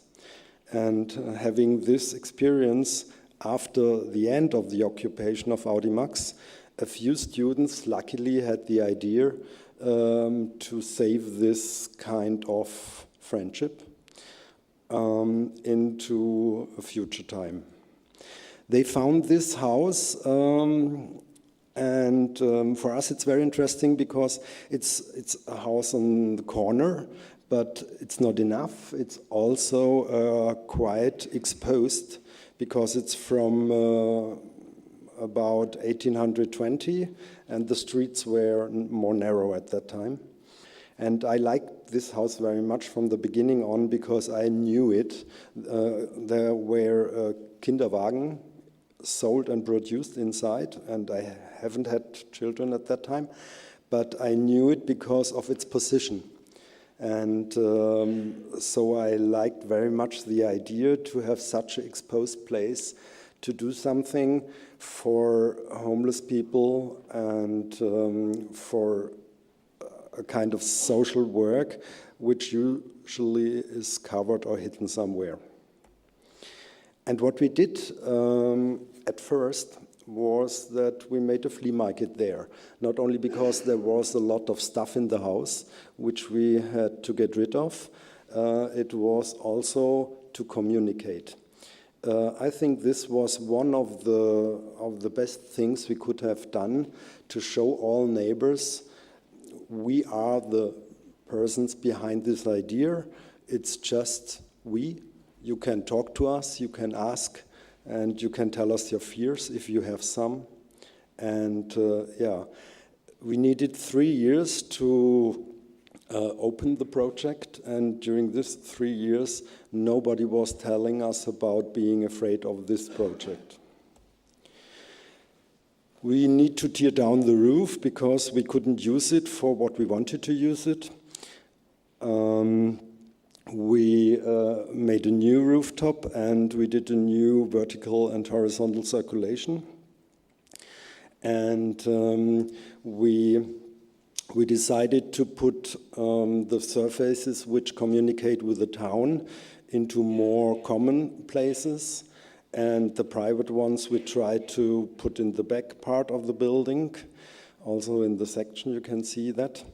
And having this experience after the end of the occupation of Audimax, a few students luckily had the idea to save this kind of friendship into a future time. They found this house, and for us it's very interesting because it's a house on the corner, but it's not enough. It's also quite exposed because it's from about 1820, and the streets were more narrow at that time. And I liked this house very much from the beginning on because I knew it. There were Kinderwagen sold and produced inside, and I haven't had children at that time, but I knew it because of its position. And so I liked very much the idea to have such an exposed place to do something for homeless people and for a kind of social work which usually is covered or hidden somewhere. And what we did at first was that we made a flea market there, not only because there was a lot of stuff in the house which we had to get rid of, it was also to communicate. I think this was one of the best things we could have done to show all neighbors we are the persons behind this idea. It's just we. You can talk to us, you can ask, and you can tell us your fears if you have some. And yeah, we needed 3 years to open the project, and during these 3 years, nobody was telling us about being afraid of this project. We need to tear down the roof because we couldn't use it for what we wanted to use it. We made a new rooftop and we did a new vertical and horizontal circulation. And we decided to put the surfaces which communicate with the town into more common places. And the private ones we tried to put in the back part of the building. Also in the section you can see that.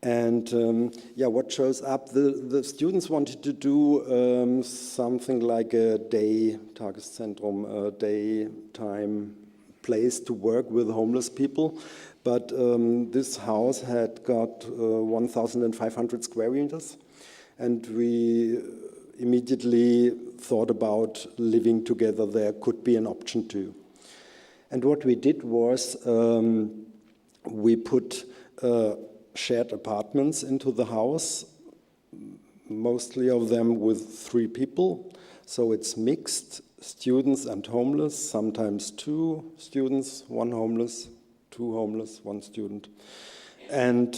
And yeah, what shows up, the students wanted to do something like a Tageszentrum, a daytime place to work with homeless people. But this house had got 1,500 square meters. And we immediately thought about living together there could be an option too. And what we did was we put shared apartments into the house, mostly of them with 3 people. So it's mixed, students and homeless, sometimes 2 students, 1 homeless, 2 homeless, 1 student. And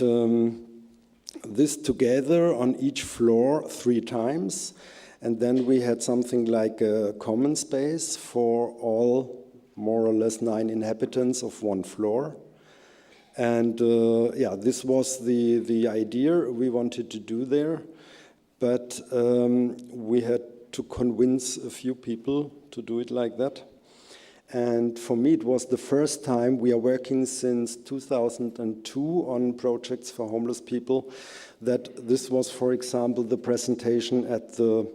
this together on each floor 3 times. And then we had something like a common space for all more or less 9 inhabitants of 1 floor. And yeah, this was the idea we wanted to do there. But we had to convince a few people to do it like that. And for me, it was the first time. We are working since 2002 on projects for homeless people. That this was, for example, the presentation at the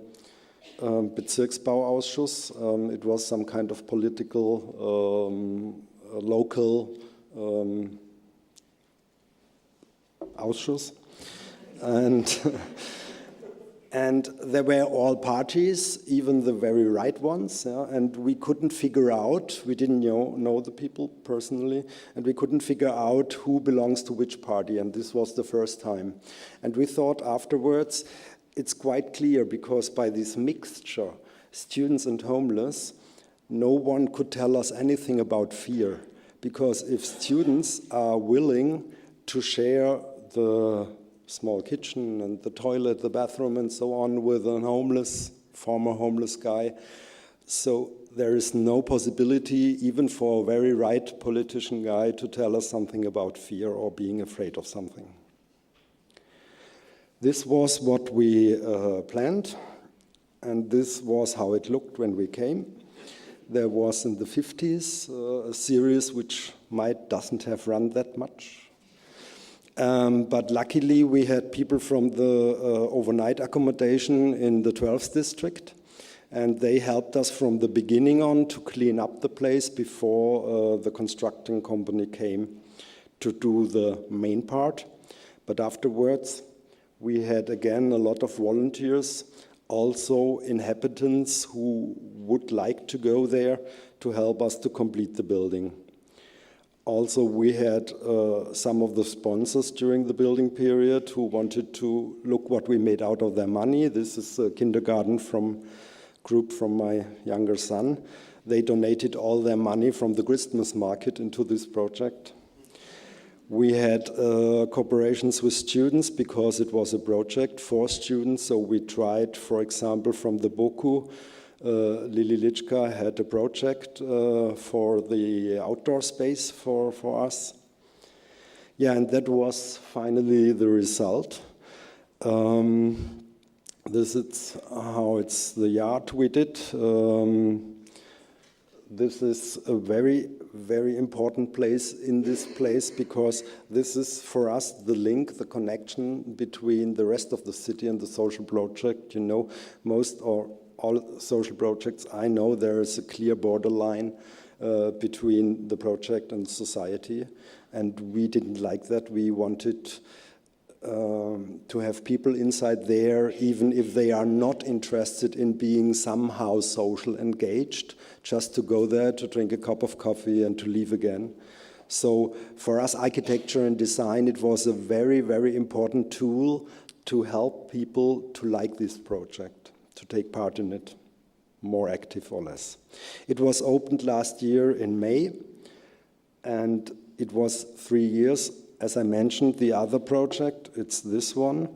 Bezirksbauausschuss. It was some kind of political, local Ausschuss. And there were all parties, even the very right ones, yeah, and we couldn't figure out, we didn't know the people personally, and we couldn't figure out who belongs to which party, and this was the first time. And we thought afterwards, it's quite clear, because by this mixture, students and homeless, no one could tell us anything about fear, because if students are willing to share the small kitchen and the toilet, the bathroom and so on with a former homeless guy, So there is no possibility, even for a very right politician guy, to tell us something about fear or being afraid of something. This was what we planned, and this was how it looked when we came. There was in the 50s a series which doesn't have run that much. But luckily we had people from the overnight accommodation in the 12th district, and they helped us from the beginning on to clean up the place before the constructing company came to do the main part. But afterwards we had again a lot of volunteers, also inhabitants who would like to go there to help us to complete the building. Also, we had some of the sponsors during the building period who wanted to look what we made out of their money. This is a kindergarten group from my younger son. They donated all their money from the Christmas market into this project. We had cooperations with students because it was a project for students. So we tried, for example, from the Boku, Lili Lichka had a project for the outdoor space for us. Yeah, and that was finally the result. This is how it's the yard we did. This is a very, very important place in this place because this is for us the link, the connection between the rest of the city and the social project. You know, most or all social projects I know there is a clear borderline between the project and society, and we didn't like that. We wanted to have people inside there, even if they are not interested in being somehow social engaged, just to go there to drink a cup of coffee and to leave again. So for us, architecture and design, it was a very, very important tool to help people to like this project, to take part in it, more active or less. It was opened last year in May, and it was 3 years. As I mentioned, the other project, it's this one.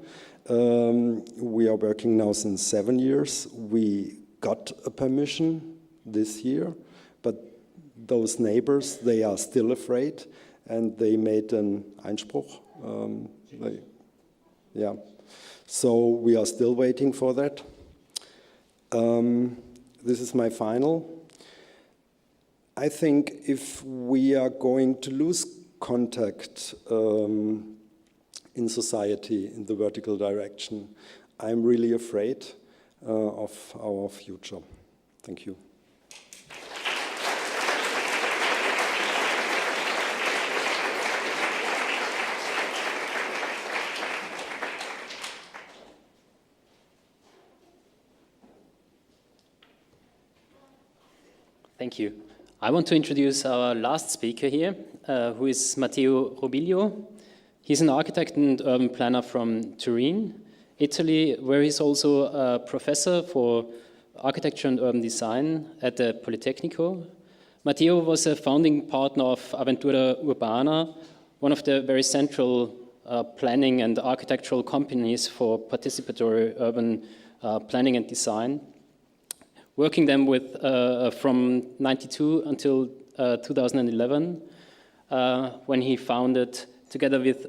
We are working now since 7 years. We got a permission this year, but those neighbors, they are still afraid, and they made an Einspruch. Yeah. So we are still waiting for that. This is my final. I think if we are going to lose contact in society in the vertical direction, I'm really afraid of our future. Thank you. Thank you. I want to introduce our last speaker here, who is Matteo Robiglio. He's an architect and urban planner from Turin, Italy, where he's also a professor for architecture and urban design at the Politecnico. Matteo was a founding partner of Avventura Urbana, one of the very central planning and architectural companies for participatory urban planning and design, working them with from 92 until 2011, when he founded, together with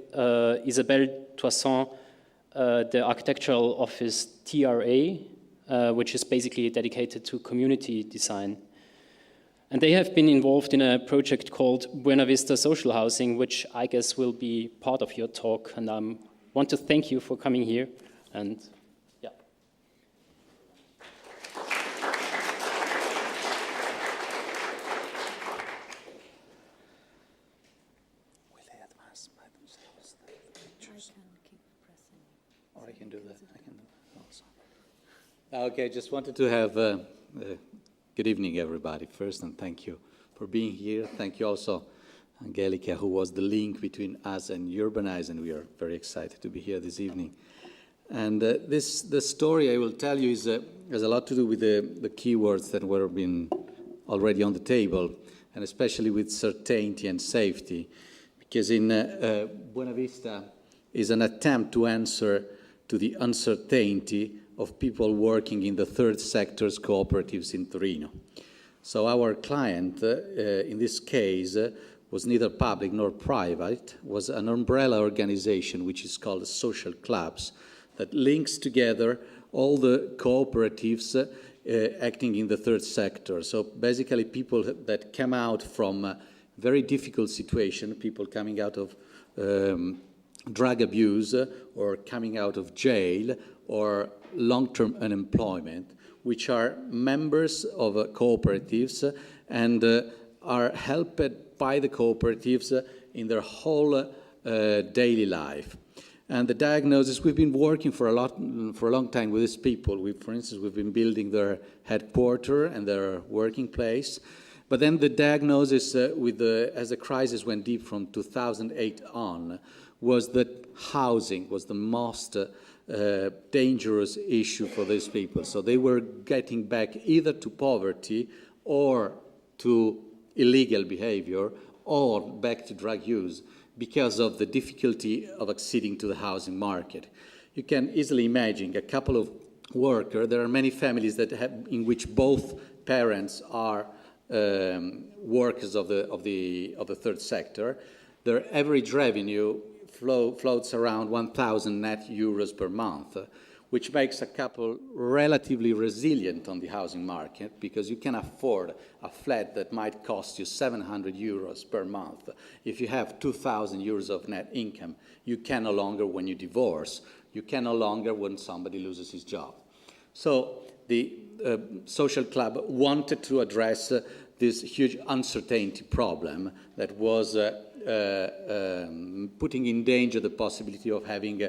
Isabelle Toisson, the architectural office TRA, which is basically dedicated to community design. And they have been involved in a project called Buena Vista Social Housing, which I guess will be part of your talk. And I want to thank you for coming here. And yeah. Or I can do that. I can do that also. Okay, just wanted to have good evening, everybody, first, and thank you for being here. Thank you also, Angelica, who was the link between us and Ur5anize, and we are very excited to be here this evening. And the story I will tell you has a lot to do with the keywords that were been already on the table, and especially with certainty and safety, because in Buena Vista is an attempt to answer to the uncertainty of people working in the third sector's cooperatives in Torino. So our client, in this case, was neither public nor private, was an umbrella organization which is called social clubs that links together all the cooperatives acting in the third sector. So basically people that come out from a very difficult situation, people coming out of drug abuse or coming out of jail or long-term unemployment, which are members of cooperatives and are helped by the cooperatives in their whole daily life. And the diagnosis, we've been working for a long time with these people. For instance, we've been building their headquarters and their working place. But then the diagnosis as the crisis went deep from 2008 on was that housing was the most dangerous issue for these people. So they were getting back either to poverty or to illegal behavior or back to drug use because of the difficulty of acceding to the housing market. You can easily imagine a couple of workers. There are many families that in which both parents are workers of the third sector. Their average revenue floats around 1,000 net euros per month, which makes a couple relatively resilient on the housing market because you can afford a flat that might cost you 700 euros per month. If you have 2,000 euros of net income, you can no longer when you divorce, you can no longer when somebody loses his job. So the social club wanted to address this huge uncertainty problem that was putting in danger the possibility of having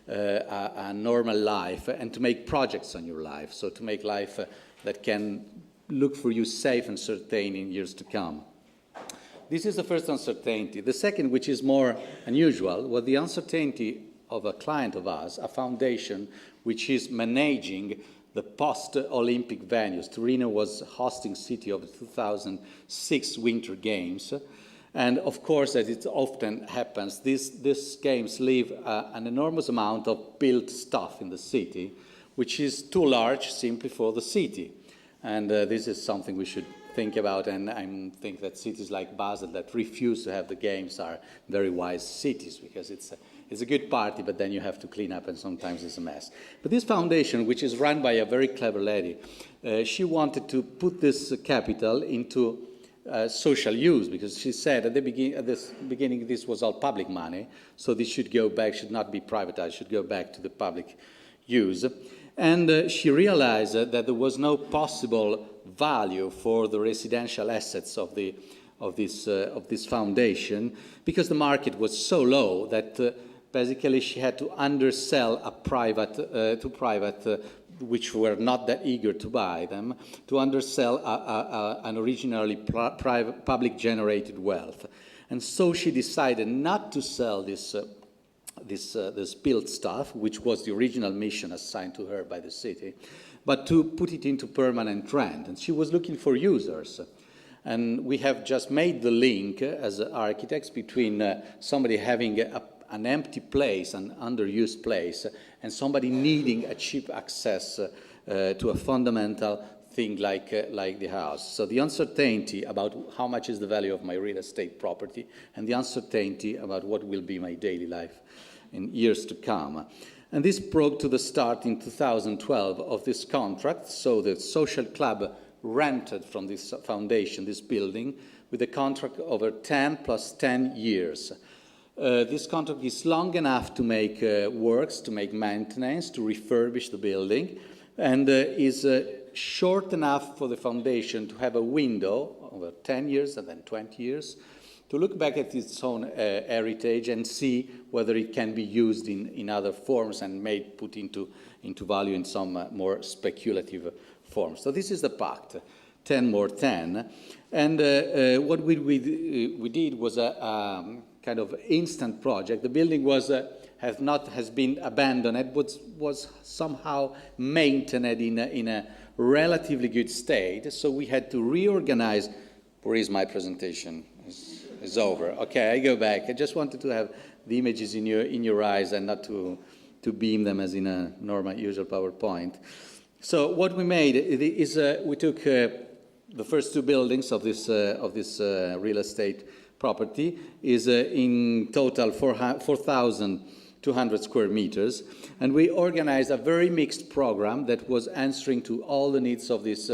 a normal life and to make projects on your life, so to make life that can look for you safe and certain in years to come. This is the first uncertainty. The second, which is more unusual, was the uncertainty of a client of ours, a foundation which is managing the post-Olympic venues. Turin was hosting city of the 2006 Winter Games. And of course, as it often happens, these games leave an enormous amount of built stuff in the city, which is too large simply for the city. And this is something we should think about, and I think that cities like Basel that refuse to have the games are very wise cities, because it's a good party, but then you have to clean up, and sometimes it's a mess. But this foundation, which is run by a very clever lady, she wanted to put this capital into social use, because she said at the beginning this was all public money, so this should go back, should not be privatized, should go back to the public use. And she realized that there was no possible value for the residential assets of this foundation, because the market was so low that basically she had to undersell to private which were not that eager to buy them, to undersell an originally public generated wealth. And so she decided not to sell this built stuff, which was the original mission assigned to her by the city, but to put it into permanent rent. And she was looking for users. And we have just made the link as architects between somebody having an empty place, an underused place, and somebody needing a cheap access to a fundamental thing like the house. So the uncertainty about how much is the value of my real estate property, and the uncertainty about what will be my daily life in years to come. And this brought to the start in 2012 of this contract. So the social club rented from this foundation, this building, with a contract over 10 plus 10 years. This contract is long enough to make works, to make maintenance, to refurbish the building, and is short enough for the foundation to have a window over 10 years and then 20 years to look back at its own heritage and see whether it can be used in other forms and put into value in some more speculative forms. So this is the pact, 10 more 10. And what we did was a kind of instant project. The building has been abandoned. It was somehow maintained in a relatively good state. So we had to reorganize. Where is my presentation? It's over. Okay, I go back. I just wanted to have the images in your eyes and not to to beam them as in a normal, usual PowerPoint. So what we made is we took the first two buildings of this real estate property is in total 4,200 square meters, and we organized a very mixed program that was answering to all the needs of this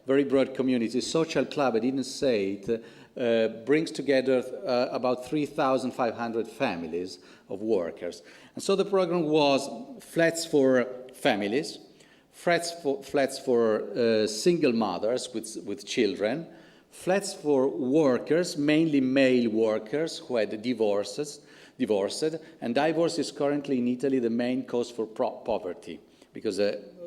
very broad community. Social club, I didn't say it, brings together about 3,500 families of workers. And so the program was flats for families, flats for single mothers with children, flats for workers, mainly male workers who had divorced, and divorce is currently in Italy the main cause for poverty, because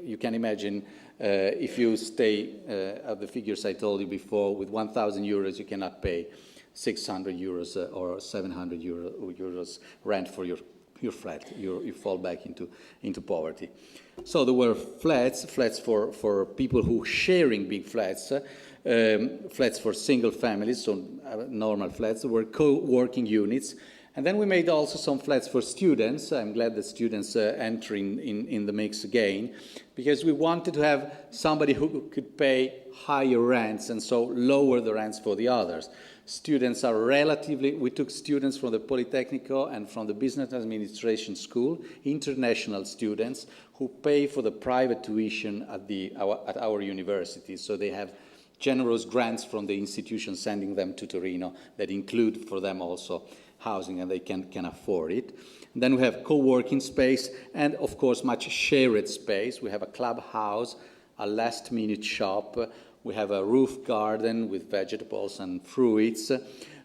you can imagine if you stay at the figures I told you before, with 1,000 euros you cannot pay 600 euros or 700 euros rent for your flat. You fall back into poverty. So there were flats for people who sharing big flats, flats for single families, so normal flats. There were co-working units. And then we made also some flats for students. I'm glad that students enter in the mix again, because we wanted to have somebody who could pay higher rents and so lower the rents for the others. Students are we took students from the Politecnico and from the Business Administration School, international students who pay for the private tuition at our university. So they have generous grants from the institution sending them to Torino that include for them also housing, and they can afford it. And then we have co-working space and, of course, much shared space. We have a clubhouse, a last-minute shop. We have a roof garden with vegetables and fruits.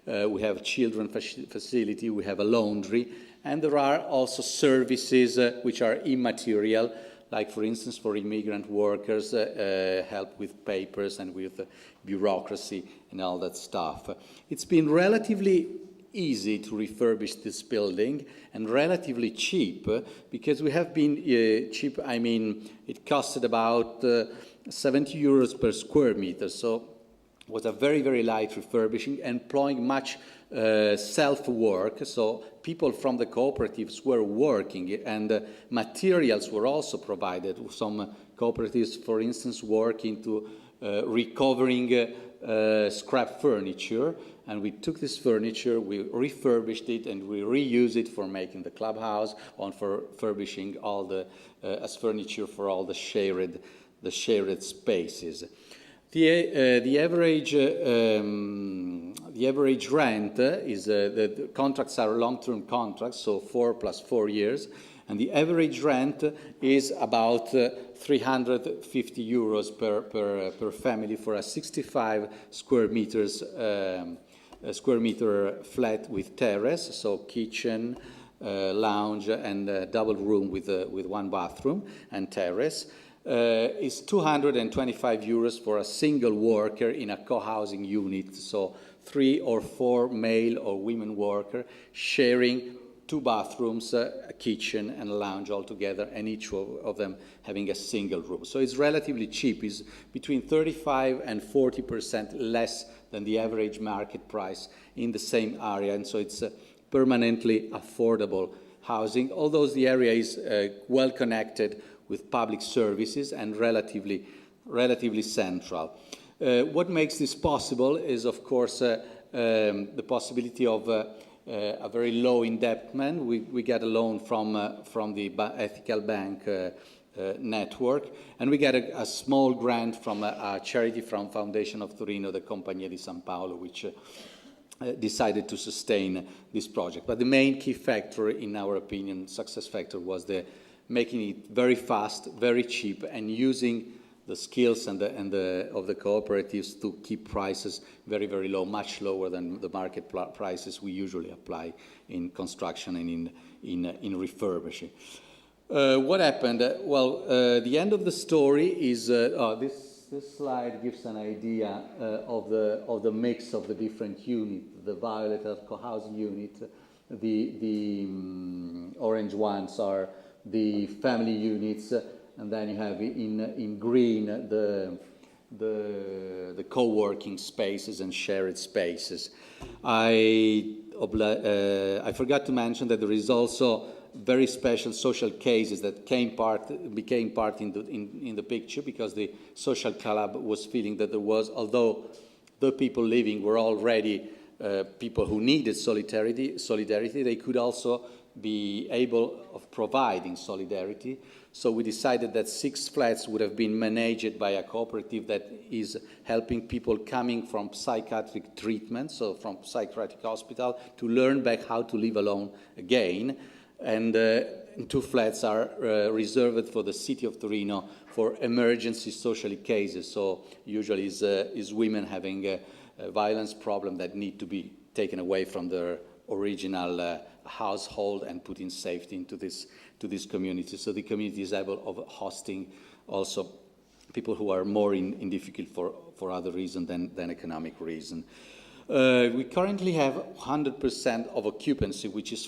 We have children facility. We have a laundry. And there are also services which are immaterial, like, for instance, for immigrant workers, help with papers and with bureaucracy and all that stuff. It's been relatively easy to refurbish this building and relatively cheap, because we have been cheap. I mean, it costed about 70 euros per square meter, so it was a very, very light refurbishing, employing much self-work, so people from the cooperatives were working, and materials were also provided. Some cooperatives, for instance, work into recovering scrap furniture, and we took this furniture, we refurbished it, and we reuse it for making the clubhouse, or for furbishing all the as furniture for all the shared spaces. The average rent is the contracts are long-term contracts, so 4 + 4 years, and the average rent is about 350 euros per family for a 65 square meter flat with terrace, so kitchen, lounge, and double room with one bathroom and terrace. Is 225 euros for a single worker in a co-housing unit, so 3 or 4 male or women workers sharing 2 bathrooms, a kitchen and a lounge all together, and each of them having a single room. So it's relatively cheap. It's between 35 and 40% less than the average market price in the same area, and so it's permanently affordable housing, although the area is well connected with public services and relatively central. What makes this possible is, of course, the possibility of a very low indebtment. We get a loan from the Ethical Bank network, and we get a small grant from a charity from Foundation of Torino, the Compagnia di San Paolo, which decided to sustain this project. But the main key factor, in our opinion, success factor, was making it very fast, very cheap, and using the skills of the cooperatives to keep prices very, very low, much lower than the market prices we usually apply in construction and in refurbishing. What happened? Well, the end of the story is this slide gives an idea of the mix of the different units. The violet are co-housing unit, the orange ones are the family units, and then you have in green the co-working spaces and shared spaces. I forgot to mention that there is also very special social cases that became part in the picture, because the social club was feeling that there was, although the people living were already people who needed solidarity, they could also be able of providing solidarity. So we decided that 6 flats would have been managed by a cooperative that is helping people coming from psychiatric treatment, so from psychiatric hospital, to learn back how to live alone again. And 2 flats are reserved for the city of Torino for emergency social cases. So usually is women having a violence problem that need to be taken away from their original household and put in safety into this community. So the community is able of hosting also people who are more in difficult for other reasons than economic reason. We currently have 100% of occupancy, which is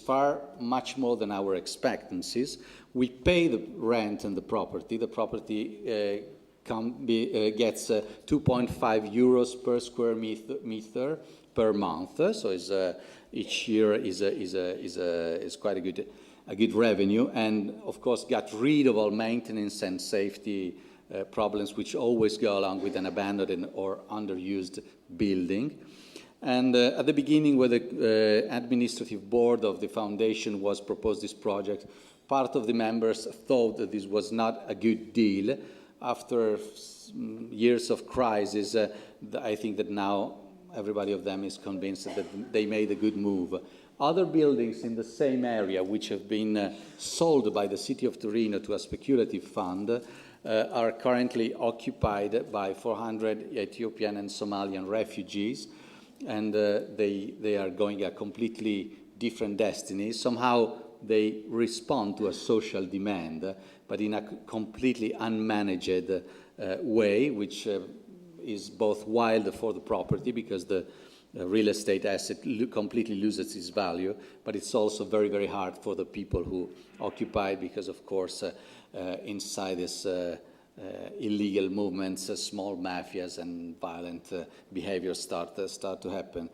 much more than our expectancies. We pay the rent and the property. The property gets 2.5 euros per square meter per month. So each year is quite a good revenue, and of course got rid of all maintenance and safety problems which always go along with an abandoned or underused building. And at the beginning, when the administrative board of the foundation was proposed this project, part of the members thought that this was not a good deal. After years of crisis, I think that now everybody of them is convinced that they made a good move. Other buildings in the same area, which have been sold by the city of Turin to a speculative fund, are currently occupied by 400 Ethiopian and Somalian refugees, and they are going a completely different destiny. Somehow they respond to a social demand, but in a completely unmanaged way, which is both wild for the property because the real estate asset completely loses its value, but it's also very, very hard for the people who occupy because, of course, inside this illegal movements, small mafias and violent behaviors start to happen.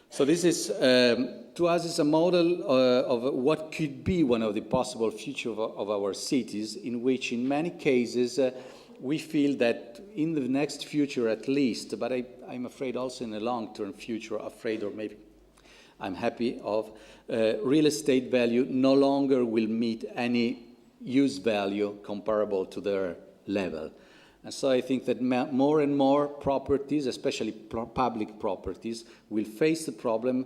So this is, to us, is a model of what could be one of the possible future of our cities, in which in many cases we feel that in the next future at least, but I'm afraid also in the long-term future, or maybe I'm happy of, real estate value no longer will meet any use value comparable to their level. And so I think that more and more properties, especially public properties, will face the problem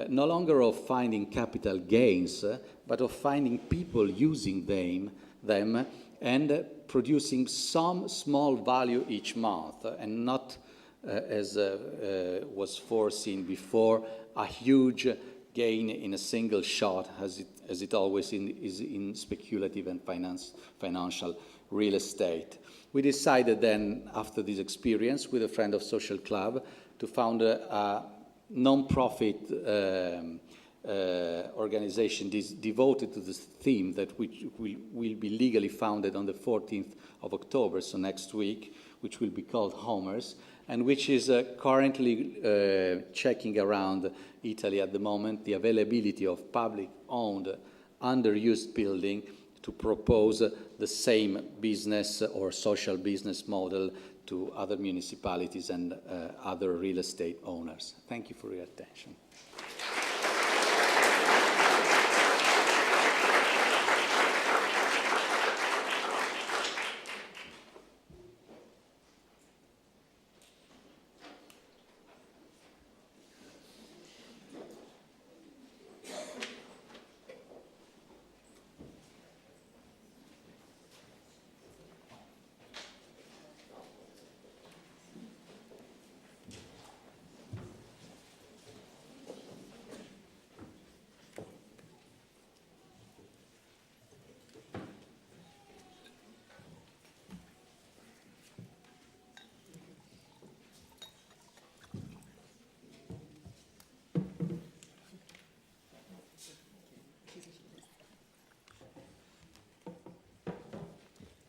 no longer of finding capital gains, but of finding people using them and producing some small value each month, and not, as was foreseen before, a huge gain in a single shot, as it always is in speculative and financial real estate. We decided then, after this experience with a friend of Social Club, to found a non-profit organization devoted to this theme that will be legally founded on the 14th of October, so next week, which will be called Homers, and which is currently checking around Italy at the moment the availability of public-owned, underused building to propose the same business or social business model to other municipalities and other real estate owners. Thank you for your attention.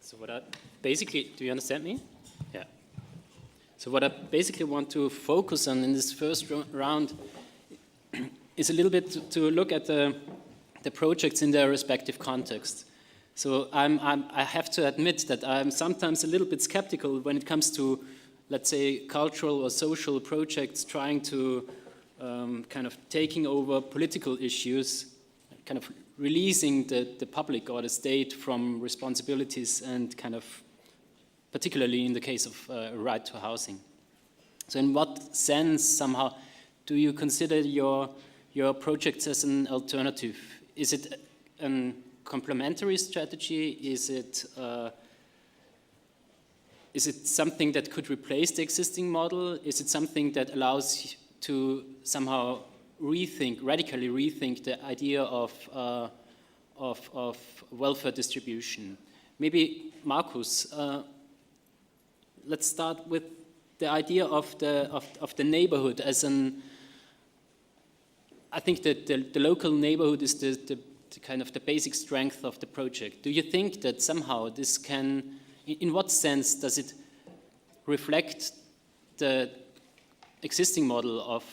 So what I basically, do you understand me? Yeah. So what I basically want to focus on in this first round is a little bit to look at the the projects in their respective context. So I have to admit that I'm sometimes a little bit skeptical when it comes to, let's say, cultural or social projects trying to kind of taking over political issues, kind of releasing the public or the state from responsibilities and kind of, particularly in the case of right to housing. So in what sense, somehow, do you consider your projects as an alternative? Is it a complementary strategy? Is it something that could replace the existing model? Is it something that allows you to somehow radically rethink the idea of welfare distribution? Maybe Markus, let's start with the idea of the neighborhood as an. I think that the local neighborhood is the kind of the basic strength of the project. Do you think that somehow this can, in what sense does it reflect the existing model of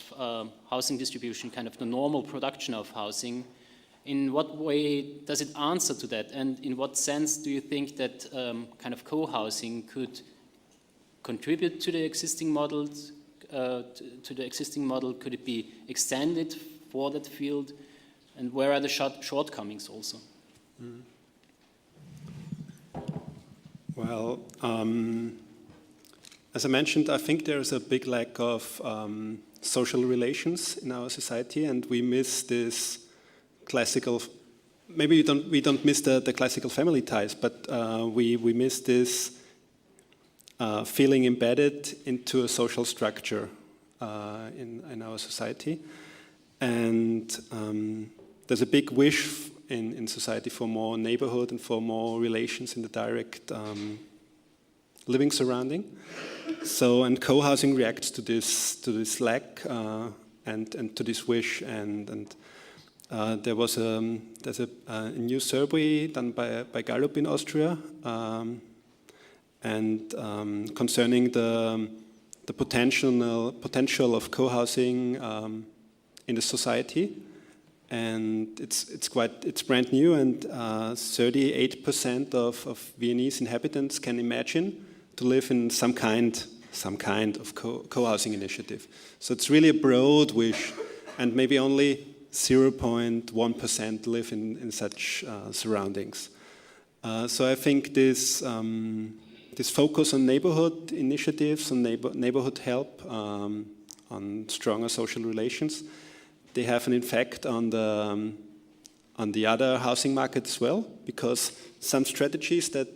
housing distribution, kind of the normal production of housing? In what way does it answer to that? And in what sense do you think that kind of co-housing could contribute to the existing models, to the existing model? Could it be extended for that field? And where are the shortcomings also? Well, as I mentioned, I think there's a big lack of social relations in our society, and we miss this classical. Maybe we don't miss the classical family ties, but we miss this feeling embedded into a social structure in our society, and there's a big wish in society for more neighborhood and for more relations in the direct living surrounding. So, and co-housing reacts to this lack and to this wish. And there's a new survey done by Gallup in Austria, and concerning the potential of co-housing in the society. And it's brand new, and 38% of Viennese inhabitants can imagine to live in some kind of co-housing initiative. So it's really a broad wish, and maybe only 0.1% live in such surroundings. So I think this focus on neighborhood initiatives, on neighborhood help, on stronger social relations, they have an effect on the other housing market as well, because some strategies that,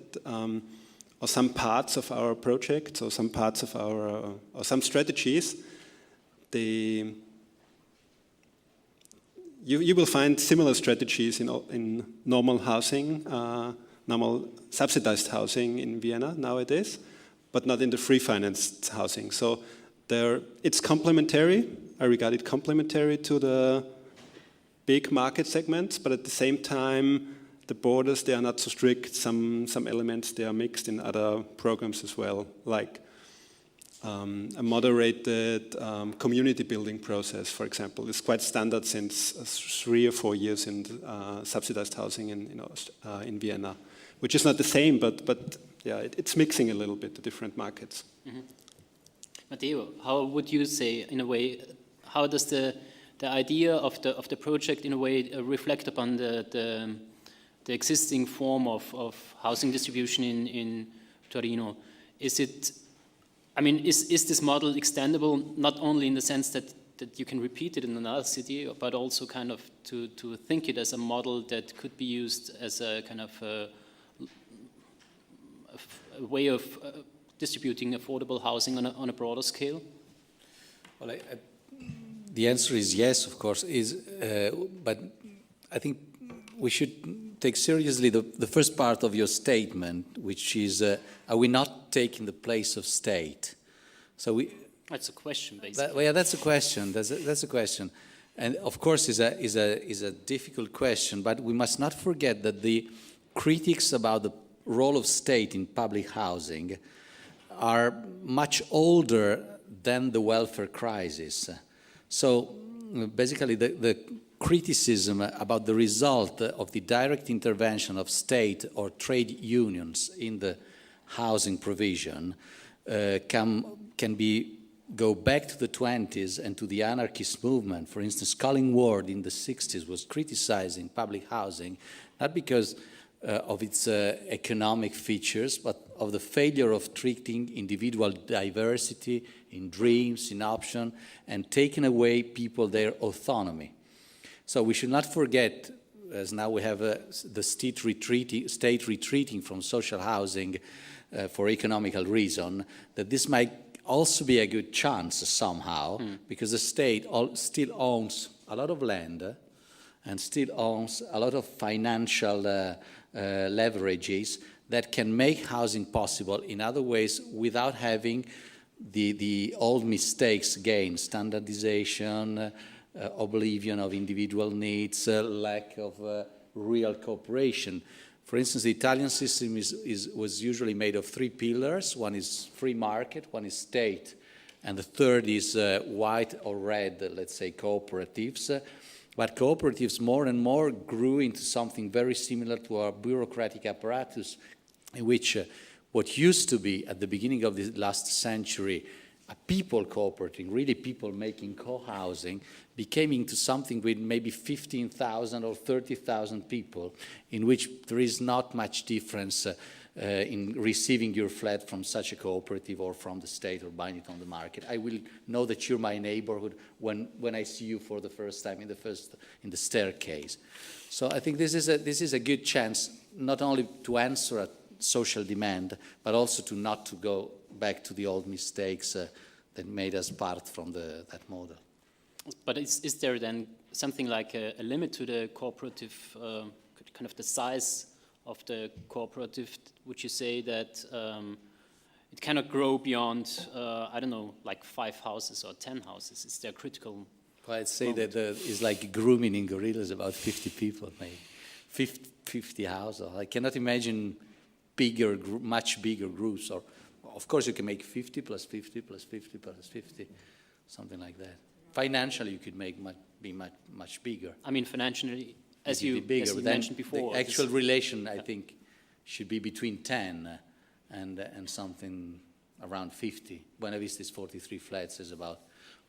or some parts of our project, or some parts of our, or some strategies, you will find similar strategies in normal housing, normal subsidized housing in Vienna nowadays, but not in the free financed housing. So it's complementary. I regard it complementary to the big market segments, but at the same time, the borders, they are not so strict. Some elements, they are mixed in other programs as well, like a moderated community building process, for example. It's quite standard since 3 or 4 years in subsidized housing in Vienna, which is not the same, but yeah, it's mixing a little bit the different markets. Mm-hmm. Matteo, how would you say, in a way, how does the idea of the project, in a way, reflect upon the existing form of housing distribution in Torino? Is this model extendable not only in the sense that you can repeat it in another city, but also kind of to think it as a model that could be used as a kind of a way of distributing affordable housing on a broader scale? Well, the answer is yes, of course. But I think we should take seriously the first part of your statement, which is, are we not taking the place of state? So that's a question, basically. Yeah, that's a question. That's a question, and of course, is a difficult question. But we must not forget that the critics about the role of state in public housing are much older than the welfare crisis. So basically, the criticism about the result of the direct intervention of state or trade unions in the housing provision can go back to the 20s and to the anarchist movement. For instance, Colin Ward in the 60s was criticizing public housing, not because of its economic features, but of the failure of treating individual diversity in dreams, in option, and taking away people their autonomy. So we should not forget, as now we have the state retreating from social housing for economical reason, that this might also be a good chance somehow, because the state still owns a lot of land and still owns a lot of financial leverages that can make housing possible in other ways without having the old mistakes again, standardization, oblivion of individual needs, lack of real cooperation. For instance, the Italian system was usually made of 3 pillars. One is free market, one is state, and the third is white or red, let's say, cooperatives. But cooperatives more and more grew into something very similar to our bureaucratic apparatus, in which what used to be, at the beginning of the last century, a people cooperating, really people making co-housing, became into something with maybe 15,000 or 30,000 people, in which there is not much difference in receiving your flat from such a cooperative or from the state or buying it on the market. I will know that you're my neighborhood when I see you for the first time in the staircase. So I think this is a good chance not only to answer a social demand, but also to not to go back to the old mistakes that made us part from that model. But is there then something like a limit to the cooperative, kind of the size of the cooperative? Would you say that it cannot grow beyond, I don't know, like 5 houses or 10 houses? Is there a critical Well, I'd say that it's like grooming in gorillas, about 50 people, maybe 50 houses. I cannot imagine much bigger groups. Or, of course, you can make 50 plus 50 plus 50 plus 50, something like that. Financially, you could be much bigger. I mean, financially, as you mentioned before. The actual relation, I think, should be between 10 and something around 50. Buena Vista is 43 flats, is about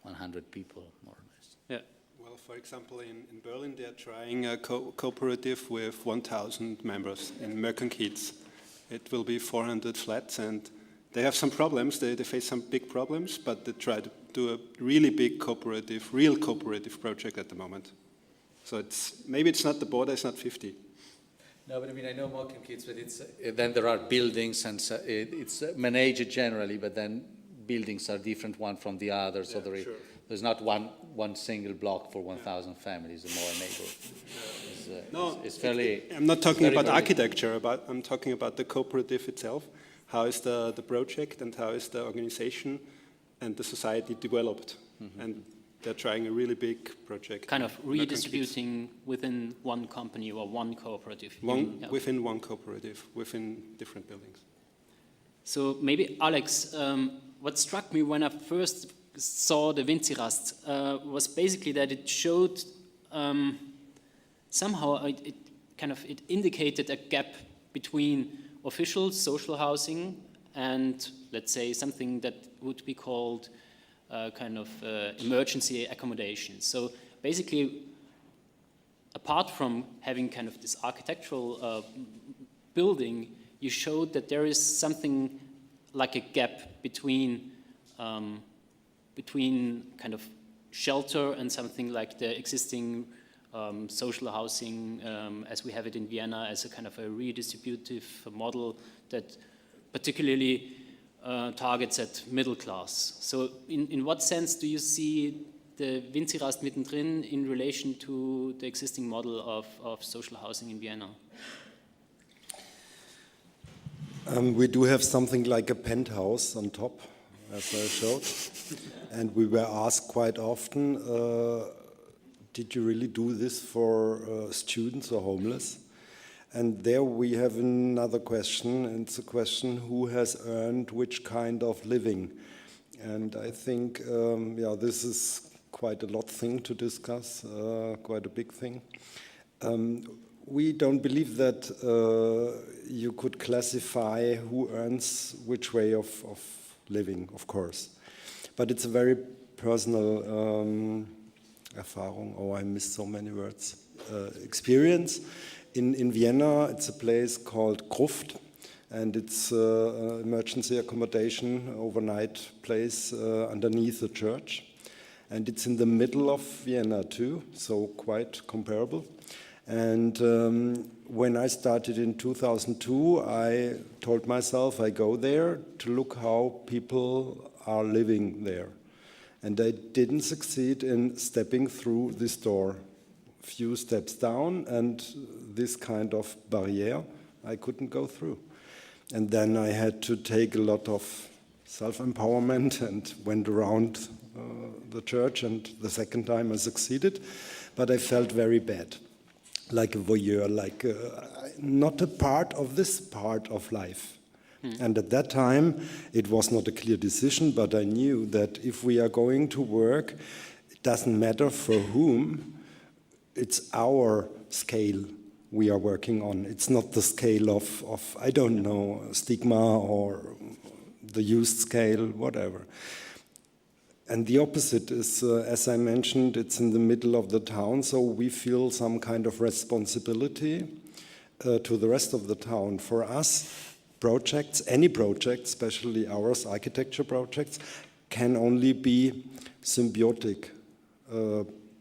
100 people, more or less. Yeah. Well, for example, in Berlin, they're trying a cooperative with 1,000 members in Möckenkiez. It will be 400 flats, and they have some problems. They face some big problems, but they try to do a really big real cooperative project at the moment. So maybe it's not the border, it's not 50. No, but I mean, I know Möckenkiez, but then there are buildings, and it's managed generally, but then buildings are different one from the other, so there's not one single block for 1,000 families, or more neighborhood. It's fairly... I'm not talking about architecture, I'm talking about the cooperative itself. How is the project and how is the organization and the society developed? Mm-hmm. And they're trying a really big project. Kind of redistributing within one company or one cooperative. Within one cooperative, within different buildings. So maybe, Alex, what struck me when I first saw the Winzirast was basically that it showed somehow it indicated a gap between official social housing and, let's say, something that would be called emergency accommodation. So basically, apart from having kind of this architectural building, you showed that there is something like a gap between kind of shelter and something like the existing social housing as we have it in Vienna, as a kind of a redistributive model that particularly targets at middle class. So in what sense do you see the Winzirast mittendrin in relation to the existing model of social housing in Vienna? We do have something like a penthouse on top, as I showed. And we were asked quite often, did you really do this for students or homeless? And there we have another question, and it's a question who has earned which kind of living. And I think, this is quite a lot thing to discuss, quite a big thing. We don't believe that you could classify who earns which way of living, of course. But it's a very personal Erfahrung, I missed so many words, experience. In Vienna, it's a place called Gruft, and it's emergency accommodation, overnight place underneath the church. And it's in the middle of Vienna too, so quite comparable. And when I started in 2002, I told myself I go there to look how people are living there. And I didn't succeed in stepping through this door. Few steps down, and this kind of barrier I couldn't go through. And then I had to take a lot of self-empowerment and went around the church, and the second time I succeeded, but I felt very bad. Like a voyeur, like not a part of this part of life. And at that time, it was not a clear decision, but I knew that if we are going to work, it doesn't matter for whom, it's our scale we are working on. It's not the scale of I don't know, stigma or the used scale, whatever. And the opposite is, as I mentioned, it's in the middle of the town, so we feel some kind of responsibility to the rest of the town. For us, projects, any project, especially ours, architecture projects, can only be symbiotic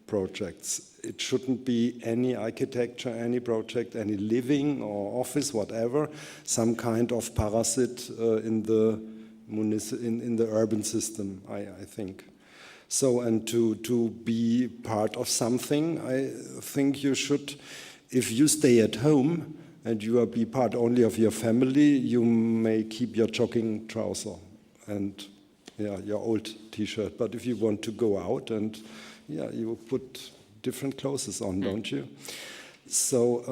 projects. It shouldn't be any architecture, any project, any living or office, whatever, some kind of parasite in the urban system, I think. So, and to be part of something, I think you should, if you stay at home and you are be part only of your family, you may keep your jogging trouser and your old t-shirt. But if you want to go out, and you put different clothes on, don't you? So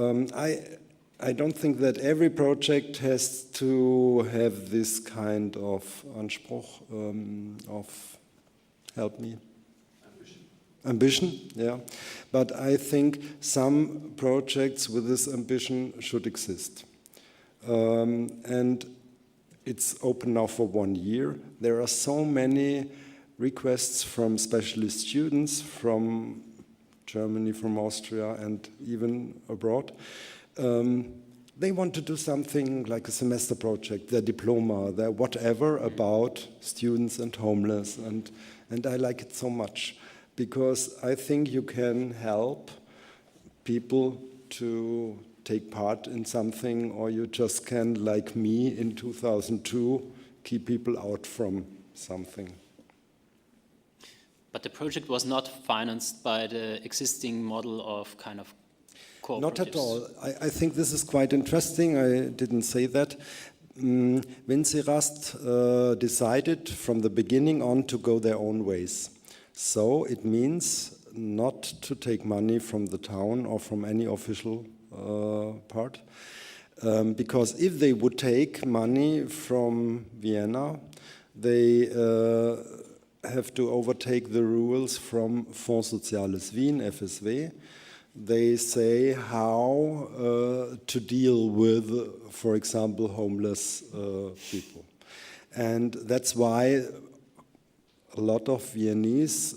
I don't think that every project has to have this kind of Anspruch of, help me? Ambition, yeah. But I think some projects with this ambition should exist. And it's open now for 1 year. There are so many requests from specialist students from Germany, from Austria, and even abroad. They want to do something like a semester project, their diploma, their whatever about students and homeless, and I like it so much because I think you can help people to take part in something, or you just can, like me in 2002, keep people out from something. But the project was not financed by the existing model of kind of cooperatives? Not at all. I think this is quite interesting. I didn't say that. Winzirast decided from the beginning on to go their own ways. So it means not to take money from the town or from any official part. Because if they would take money from Vienna, they have to overtake the rules from Fonds Soziales Wien, FSW. They say how to deal with, for example, homeless people. And that's why a lot of Viennese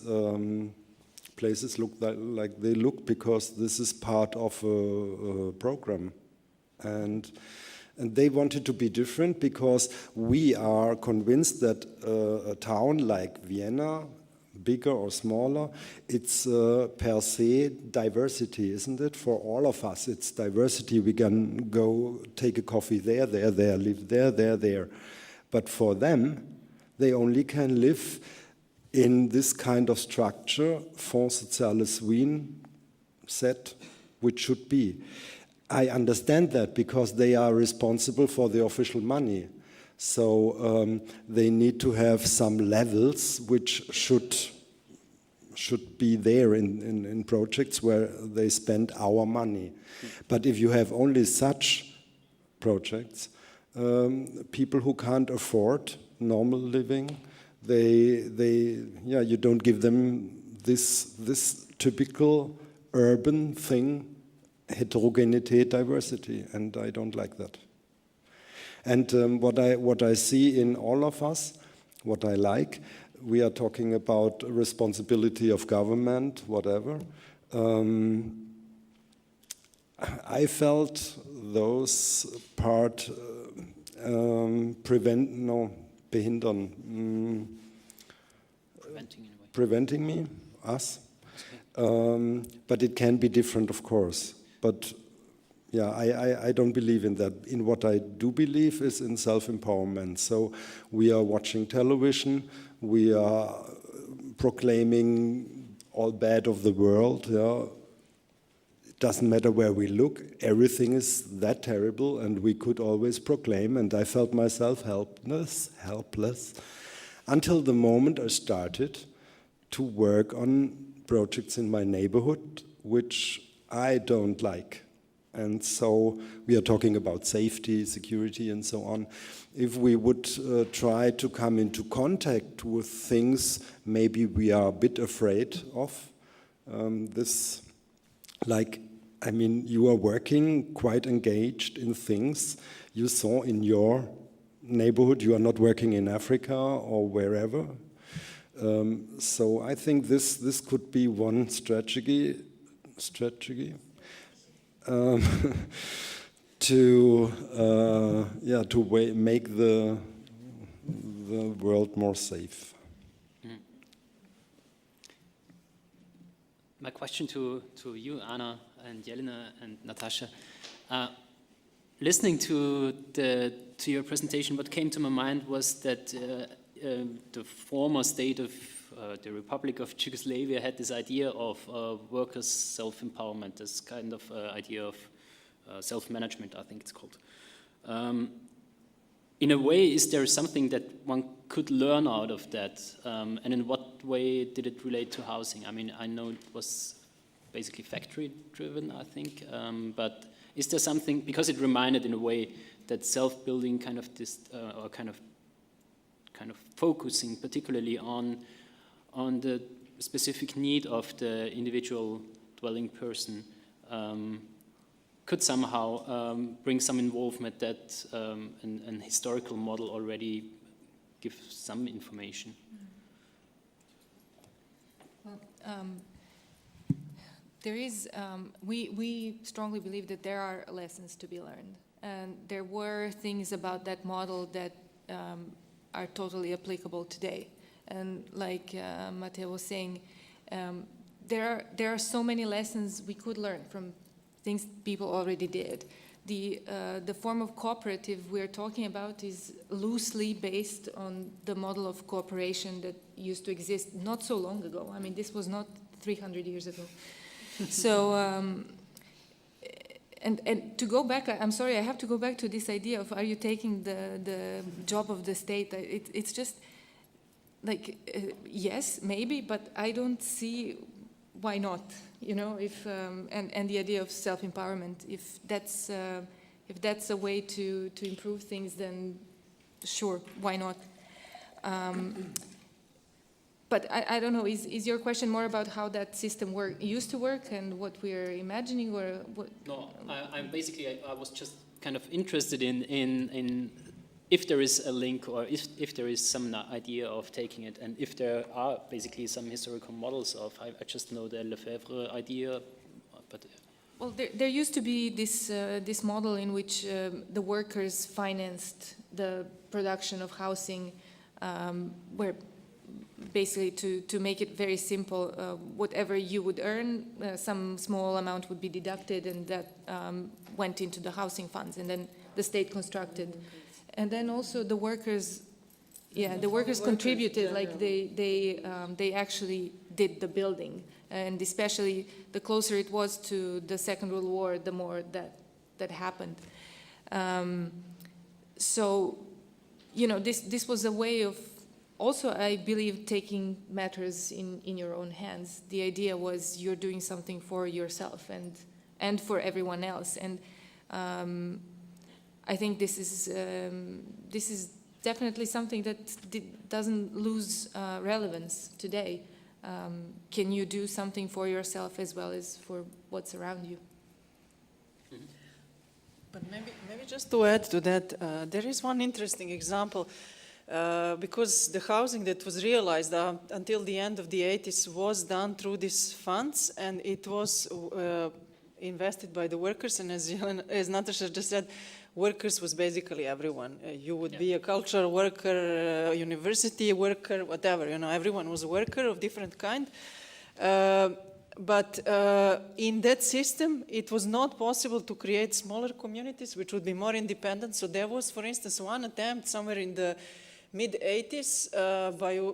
places look like they look, because this is part of a program. And they wanted to be different because we are convinced that a town like Vienna, bigger or smaller, it's per se diversity, isn't it? For all of us, it's diversity. We can go take a coffee there, live there. But for them, they only can live in this kind of structure, Fonds Soziales Wien set, which should be. I understand that because they are responsible for the official money. So they need to have some levels which should be there in projects where they spend our money. But if you have only such projects, people who can't afford normal living, you don't give them this typical urban thing, heterogeneity, diversity, and I don't like that. And what I see in all of us, what I like, we are talking about responsibility of government, whatever. I felt those part behindern, preventing me, us. But it can be different, of course. But yeah, I don't believe in that. In what I do believe is in self-empowerment. So we are watching television, we are proclaiming all bad of the world. Yeah. It doesn't matter where we look, everything is that terrible, and we could always proclaim, and I felt myself helpless, until the moment I started to work on projects in my neighborhood, which I don't like. And so we are talking about safety, security, and so on. If we would try to come into contact with things maybe we are a bit afraid of, this, like, I mean, you are working quite engaged in things you saw in your neighborhood. You are not working in Africa or wherever. So I think this could be one strategy. To make the world more safe. My question to you, Anna and Jelena and Natasa, listening to your presentation, what came to my mind was that the former state of the Republic of Czechoslovakia had this idea of workers' self-empowerment, this kind of idea of self-management, I think it's called. In a way, is there something that one could learn out of that? And in what way did it relate to housing? I mean, I know it was basically factory-driven, I think, but is there something, because it reminded in a way that self-building kind of this, or kind of focusing particularly on the specific need of the individual dwelling person, could somehow bring some involvement that an historical model already gives some information. Well, there is, we strongly believe that there are lessons to be learned. And there were things about that model that are totally applicable today. And like Matteo was saying, there are so many lessons we could learn from things people already did. The form of cooperative we're talking about is loosely based on the model of cooperation that used to exist not so long ago. I mean, this was not 300 years ago. So, and to go back, I'm sorry, I have to go back to this idea of, are you taking the job of the state? It's just like, yes, maybe, but I don't see why not, you know, if, and the idea of self-empowerment, if that's a way to improve things, then sure, why not? But I don't know, is your question more about how that system used to work and what we're imagining, or what? No, I'm basically, I was just kind of interested in if there is a link, or if there is some idea of taking it, and if there are basically some historical models of, I just know the Lefebvre idea, but... Well, there used to be this model in which the workers financed the production of housing, where basically to make it very simple, whatever you would earn, some small amount would be deducted, and that went into the housing funds, and then the state constructed. And then also the workers, the workers contributed, like they actually did the building. And especially the closer it was to the Second World War, the more that happened. So, you know, this was a way of also, I believe, taking matters in your own hands. The idea was you're doing something for yourself and for everyone else. And I think this is definitely something that doesn't lose relevance today. can you do something for yourself as well as for what's around you? But maybe just to add to that, there is one interesting example, because the housing that was realized until the end of the 80s was done through these funds, and it was invested by the workers, and as Natasa just said, workers was basically everyone. You would be a cultural worker, a university worker, whatever, everyone was a worker of different kind. But in that system, it was not possible to create smaller communities which would be more independent. So there was, for instance, one attempt somewhere in the mid-80s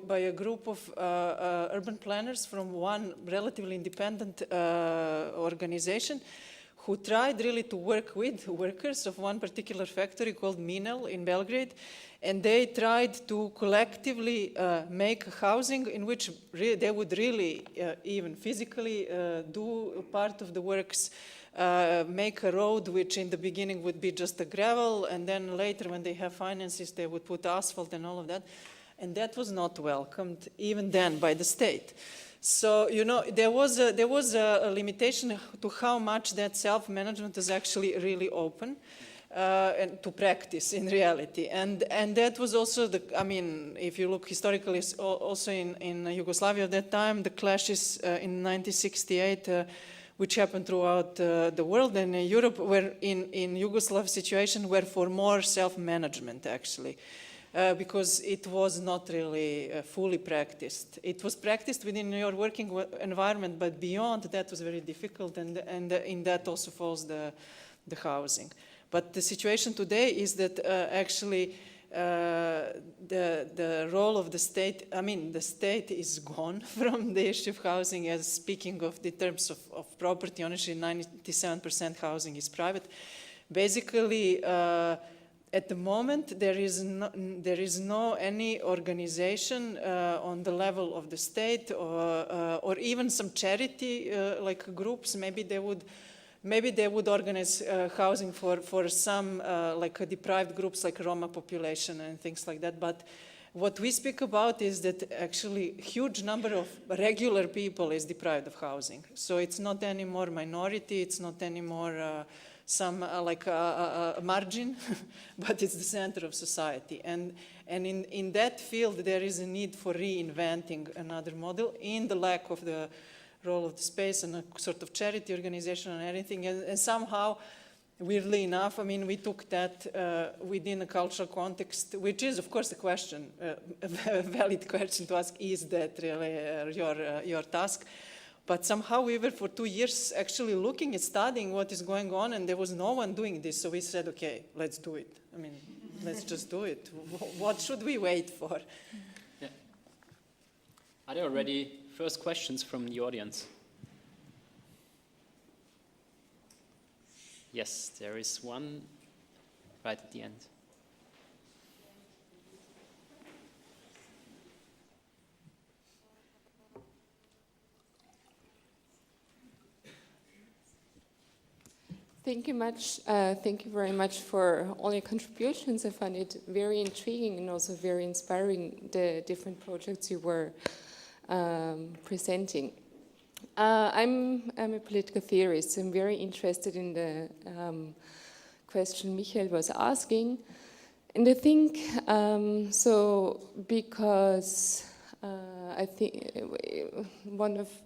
by a group of urban planners from one relatively independent organization who tried really to work with workers of one particular factory called Minel in Belgrade. And they tried to collectively make housing in which they would really, even physically, do part of the works, make a road which in the beginning would be just a gravel, and then later when they have finances they would put asphalt and all of that. And that was not welcomed even then by the state. So, there was a limitation to how much that self-management is actually really open. And to practice in reality. And that was also if you look historically, also in Yugoslavia at that time, the clashes in 1968, which happened throughout the world and in Europe, were in Yugoslav situation were for more self-management actually. Because it was not really fully practiced. It was practiced within your working environment, but beyond that was very difficult, and in that also falls the housing. But the situation today is that actually the role of the state, the state is gone from the issue of housing, as speaking of the terms of property ownership, 97% housing is private. Basically, at the moment, there is no any organization on the level of the state or even some charity like groups. Maybe they would organize housing for some like deprived groups like Roma population and things like that. But what we speak about is that actually huge number of regular people is deprived of housing. So it's not anymore minority, it's not anymore some like a margin, but it's the center of society. And in that field, there is a need for reinventing another model in the lack of the role of the space and a sort of charity organization and everything. And somehow, weirdly enough, we took that within a cultural context, which is, of course, a question, a valid question to ask, is that really your task? But somehow we were for 2 years actually looking at studying what is going on, and there was no one doing this. So we said, okay, let's do it. Let's just do it. What should we wait for? Yeah. Are there already first questions from the audience? Yes, there is one right at the end. Thank you much. Thank you very much for all your contributions. I find it very intriguing and also very inspiring, the different projects you were presenting. I'm a political theorist. I'm very interested in the question Michael was asking. And I think, because I think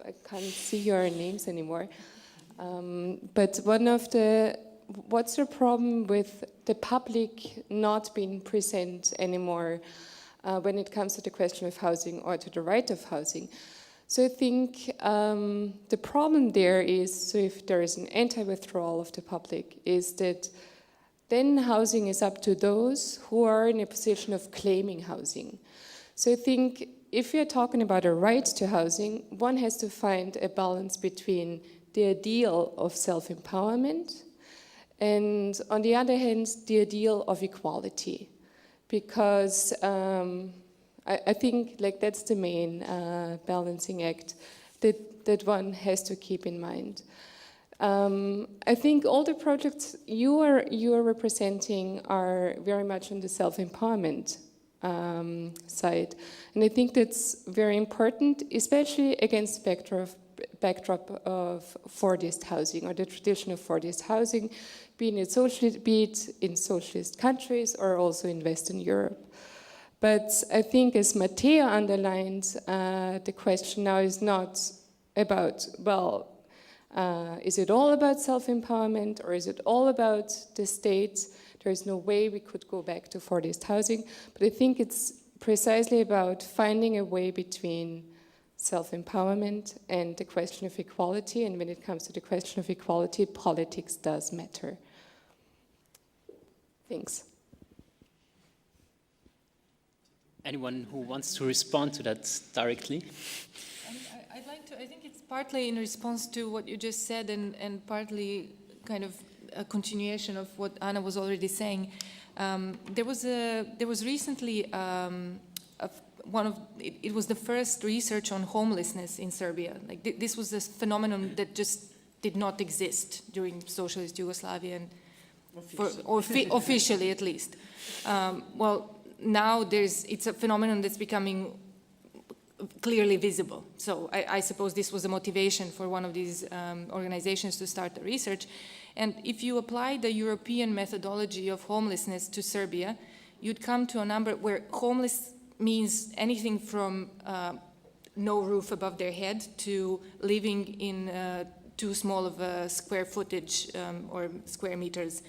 I can't see your names anymore, but what's the problem with the public not being present anymore when it comes to the question of housing or to the right of housing? So I think the problem there is, so if there is an anti-withdrawal of the public, is that then housing is up to those who are in a position of claiming housing. So I think if you're talking about a right to housing, one has to find a balance between the ideal of self-empowerment and, on the other hand, the ideal of equality. Because I think that's the main balancing act that one has to keep in mind. I think all the projects you are representing are very much on the self-empowerment side. And I think that's very important, especially against backdrop of Fordist housing, or the tradition of Fordist housing, be it in socialist countries or also in Western Europe. But I think, as Matteo underlined, the question now is not about, well, is it all about self-empowerment, or is it all about the state? There is no way we could go back to Fordist housing, but I think it's precisely about finding a way between self-empowerment and the question of equality, and when it comes to the question of equality, politics does matter. Thanks. Anyone who wants to respond to that directly? I'd like to, I think it's partly in response to what you just said, and partly kind of a continuation of what Anna was already saying. There was recently it was the first research on homelessness in Serbia. Like this was a phenomenon that just did not exist during socialist Yugoslavia, and officially at least. Well, now it's a phenomenon that's becoming clearly visible. So I suppose this was a motivation for one of these organizations to start the research. And if you apply the European methodology of homelessness to Serbia, you'd come to a number where homeless means anything from no roof above their head to living in too small of a square footage or square meters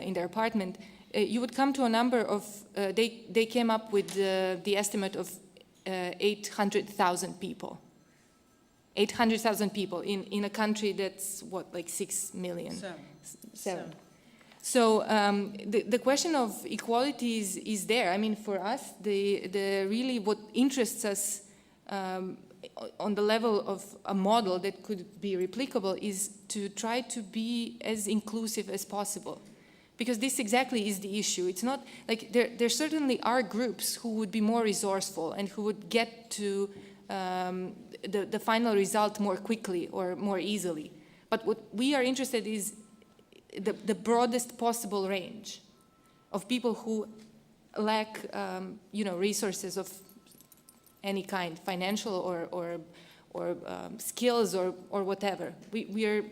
in their apartment. You would come to a number of, they came up with the estimate of 800,000 people. 800,000 people in a country that's, what, like 6 million? Seven. So the question of equality is there. I mean, for us, the really what interests us on the level of a model that could be replicable is to try to be as inclusive as possible. Because this exactly is the issue. It's not like there certainly are groups who would be more resourceful and who would get to the final result more quickly or more easily. But what we are interested in is the broadest possible range of people who lack, resources of any kind, financial or skills or whatever. We are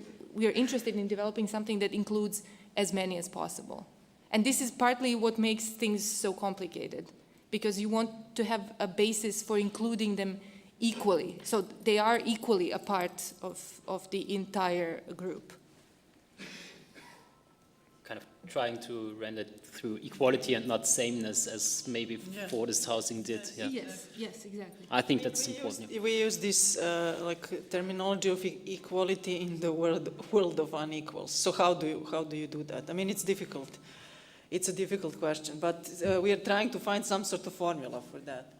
interested in developing something that includes as many as possible. And this is partly what makes things so complicated, because you want to have a basis for including them equally, so they are equally a part of the entire group. Kind of trying to render it through equality and not sameness, as maybe Fordist housing did. Yeah. Yes, exactly. I think that's important. We use this terminology of equality in the world of unequals. So how do you do that? I mean, it's difficult. It's a difficult question, but we are trying to find some sort of formula for that.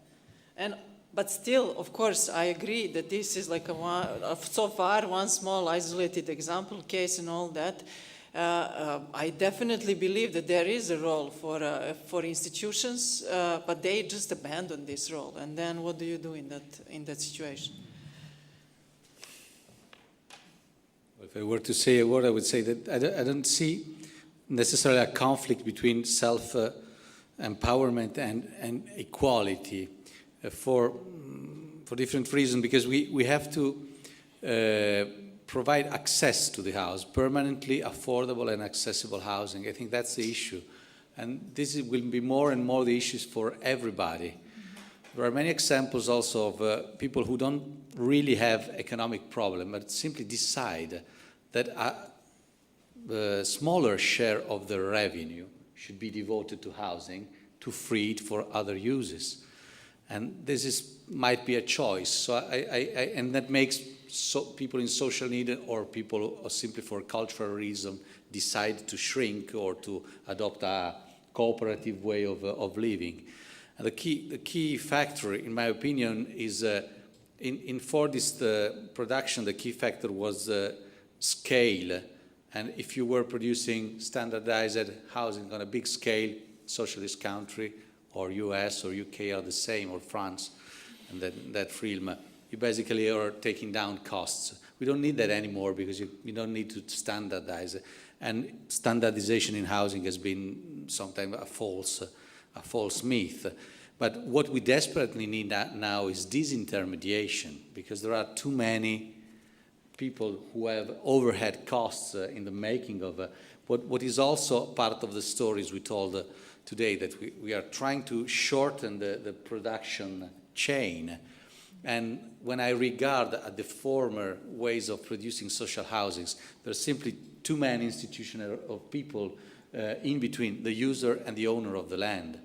But still, of course, I agree that this is like so far one small isolated example case and all that. I definitely believe that there is a role for institutions, but they just abandon this role. And then what do you do in that situation? If I were to say a word, I would say that I don't see necessarily a conflict between self-empowerment and equality for different reasons, because we have to provide access to the house, permanently affordable and accessible housing. I think that's the issue. And this will be more and more the issues for everybody. There are many examples also of people who don't really have economic problem, but simply decide that a smaller share of their revenue should be devoted to housing, to free it for other uses. And this might be a choice. So and that makes people in social need or people simply for cultural reason decide to shrink or to adopt a cooperative way of living. And the key factor, in my opinion, is in Fordist production, the key factor was scale. And if you were producing standardized housing on a big scale, socialist country or US or UK are the same, or France, and that realm, you basically are taking down costs. We don't need that anymore because you don't need to standardize. And standardization in housing has been sometimes a false myth. But what we desperately need now is disintermediation, because there are too many people who have overhead costs in the making of what is also part of the stories we told today, that we are trying to shorten the production chain. And when I regard at the former ways of producing social housings, there's simply too many institutions of people in between the user and the owner of the land.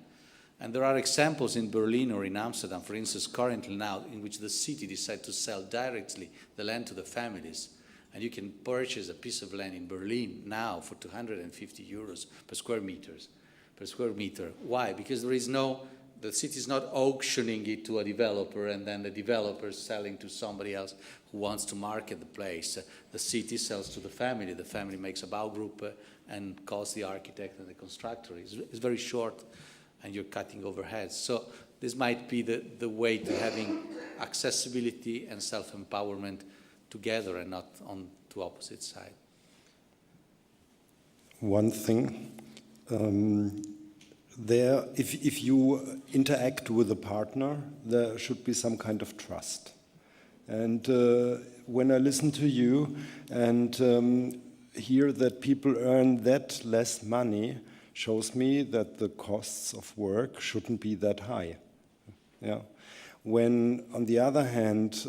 And there are examples in Berlin or in Amsterdam, for instance, currently now, in which the city decided to sell directly the land to the families. And you can purchase a piece of land in Berlin now for 250 euros per square meter. Why? Because the city is not auctioning it to a developer and then the developer is selling to somebody else who wants to market the place. The city sells to the family makes a Baugruppe and calls the architect and the constructor. It's very short, and you're cutting overheads. So this might be the way to having accessibility and self-empowerment together and not on two opposite sides. One thing, if you interact with a partner, there should be some kind of trust. And when I listen to you and hear that people earn that less money, shows me that the costs of work shouldn't be that high. Yeah. When, on the other hand,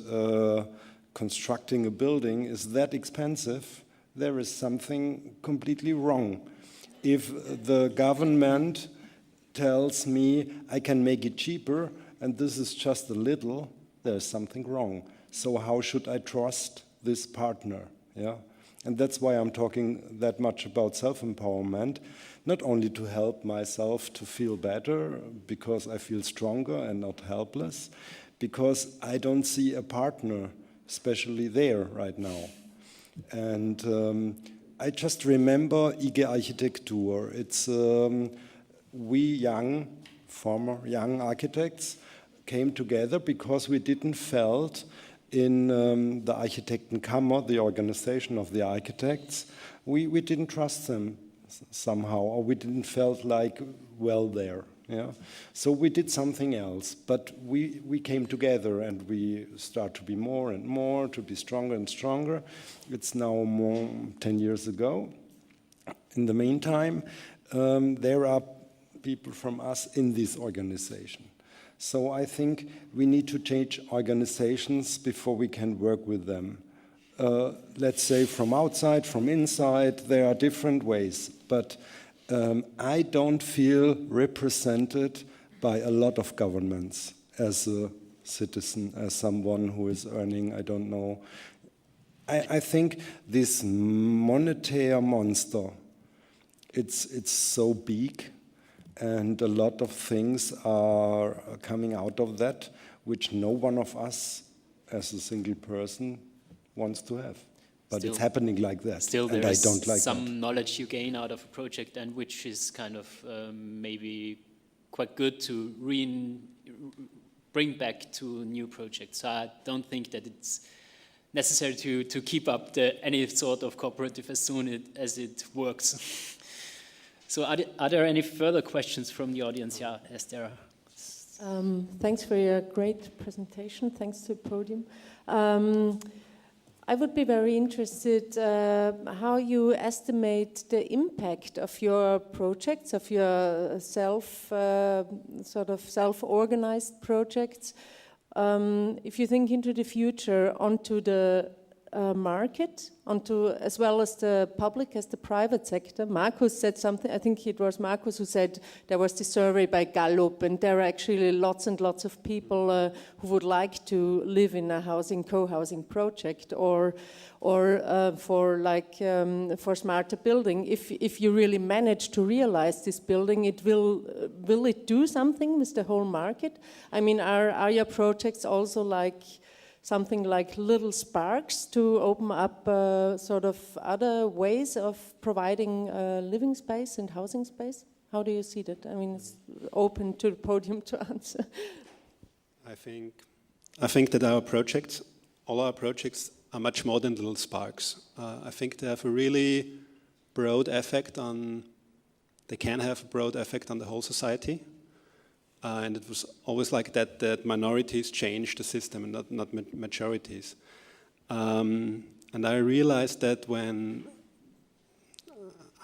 constructing a building is that expensive, there is something completely wrong. If the government tells me I can make it cheaper and this is just a little, there's something wrong. So how should I trust this partner? Yeah? And that's why I'm talking that much about self-empowerment, not only to help myself to feel better because I feel stronger and not helpless, because I don't see a partner, especially there right now. And I just remember IG Architektur. It's we former young architects came together because we didn't felt in the Architektenkammer, the organization of the architects, we didn't trust them somehow, or we didn't felt like well there. Yeah? So we did something else, but we came together and we start to be more and more, to be stronger and stronger. It's now more 10 years ago. In the meantime, there are people from us in this organization. So I think we need to change organizations before we can work with them. Let's say from outside, from inside, there are different ways. But I don't feel represented by a lot of governments as a citizen, as someone who is earning, I don't know. I think this monetary monster, it's so big, and a lot of things are coming out of that, which no one of us, as a single person, wants to have. But it's happening like that, still and I don't like some that. knowledge you gain out of a project, and which is kind of maybe quite good to bring back to new projects. So I don't think that it's necessary to keep up any sort of cooperative as soon as it works. So are there any further questions from the audience? Yeah, yes, there are. Thanks for your great presentation. Thanks to the podium. I would be very interested how you estimate the impact of your projects, of your self-organized projects. If you think into the future, onto the market, onto as well as the public, as the private sector. Markus said something, I think it was Markus who said there was this survey by Gallup, and there are actually lots and lots of people who would like to live in a co-housing project, or for smarter building. If you really manage to realize this building, will it do something with the whole market? I mean, are your projects also like something like little sparks to open up sort of other ways of providing living space and housing space? How do you see that? I mean, it's open to the podium to answer. I think that all our projects are much more than little sparks. I think they have a really broad effect they can have a broad effect on the whole society. and it was always like that minorities change the system and not majorities. And I realized that when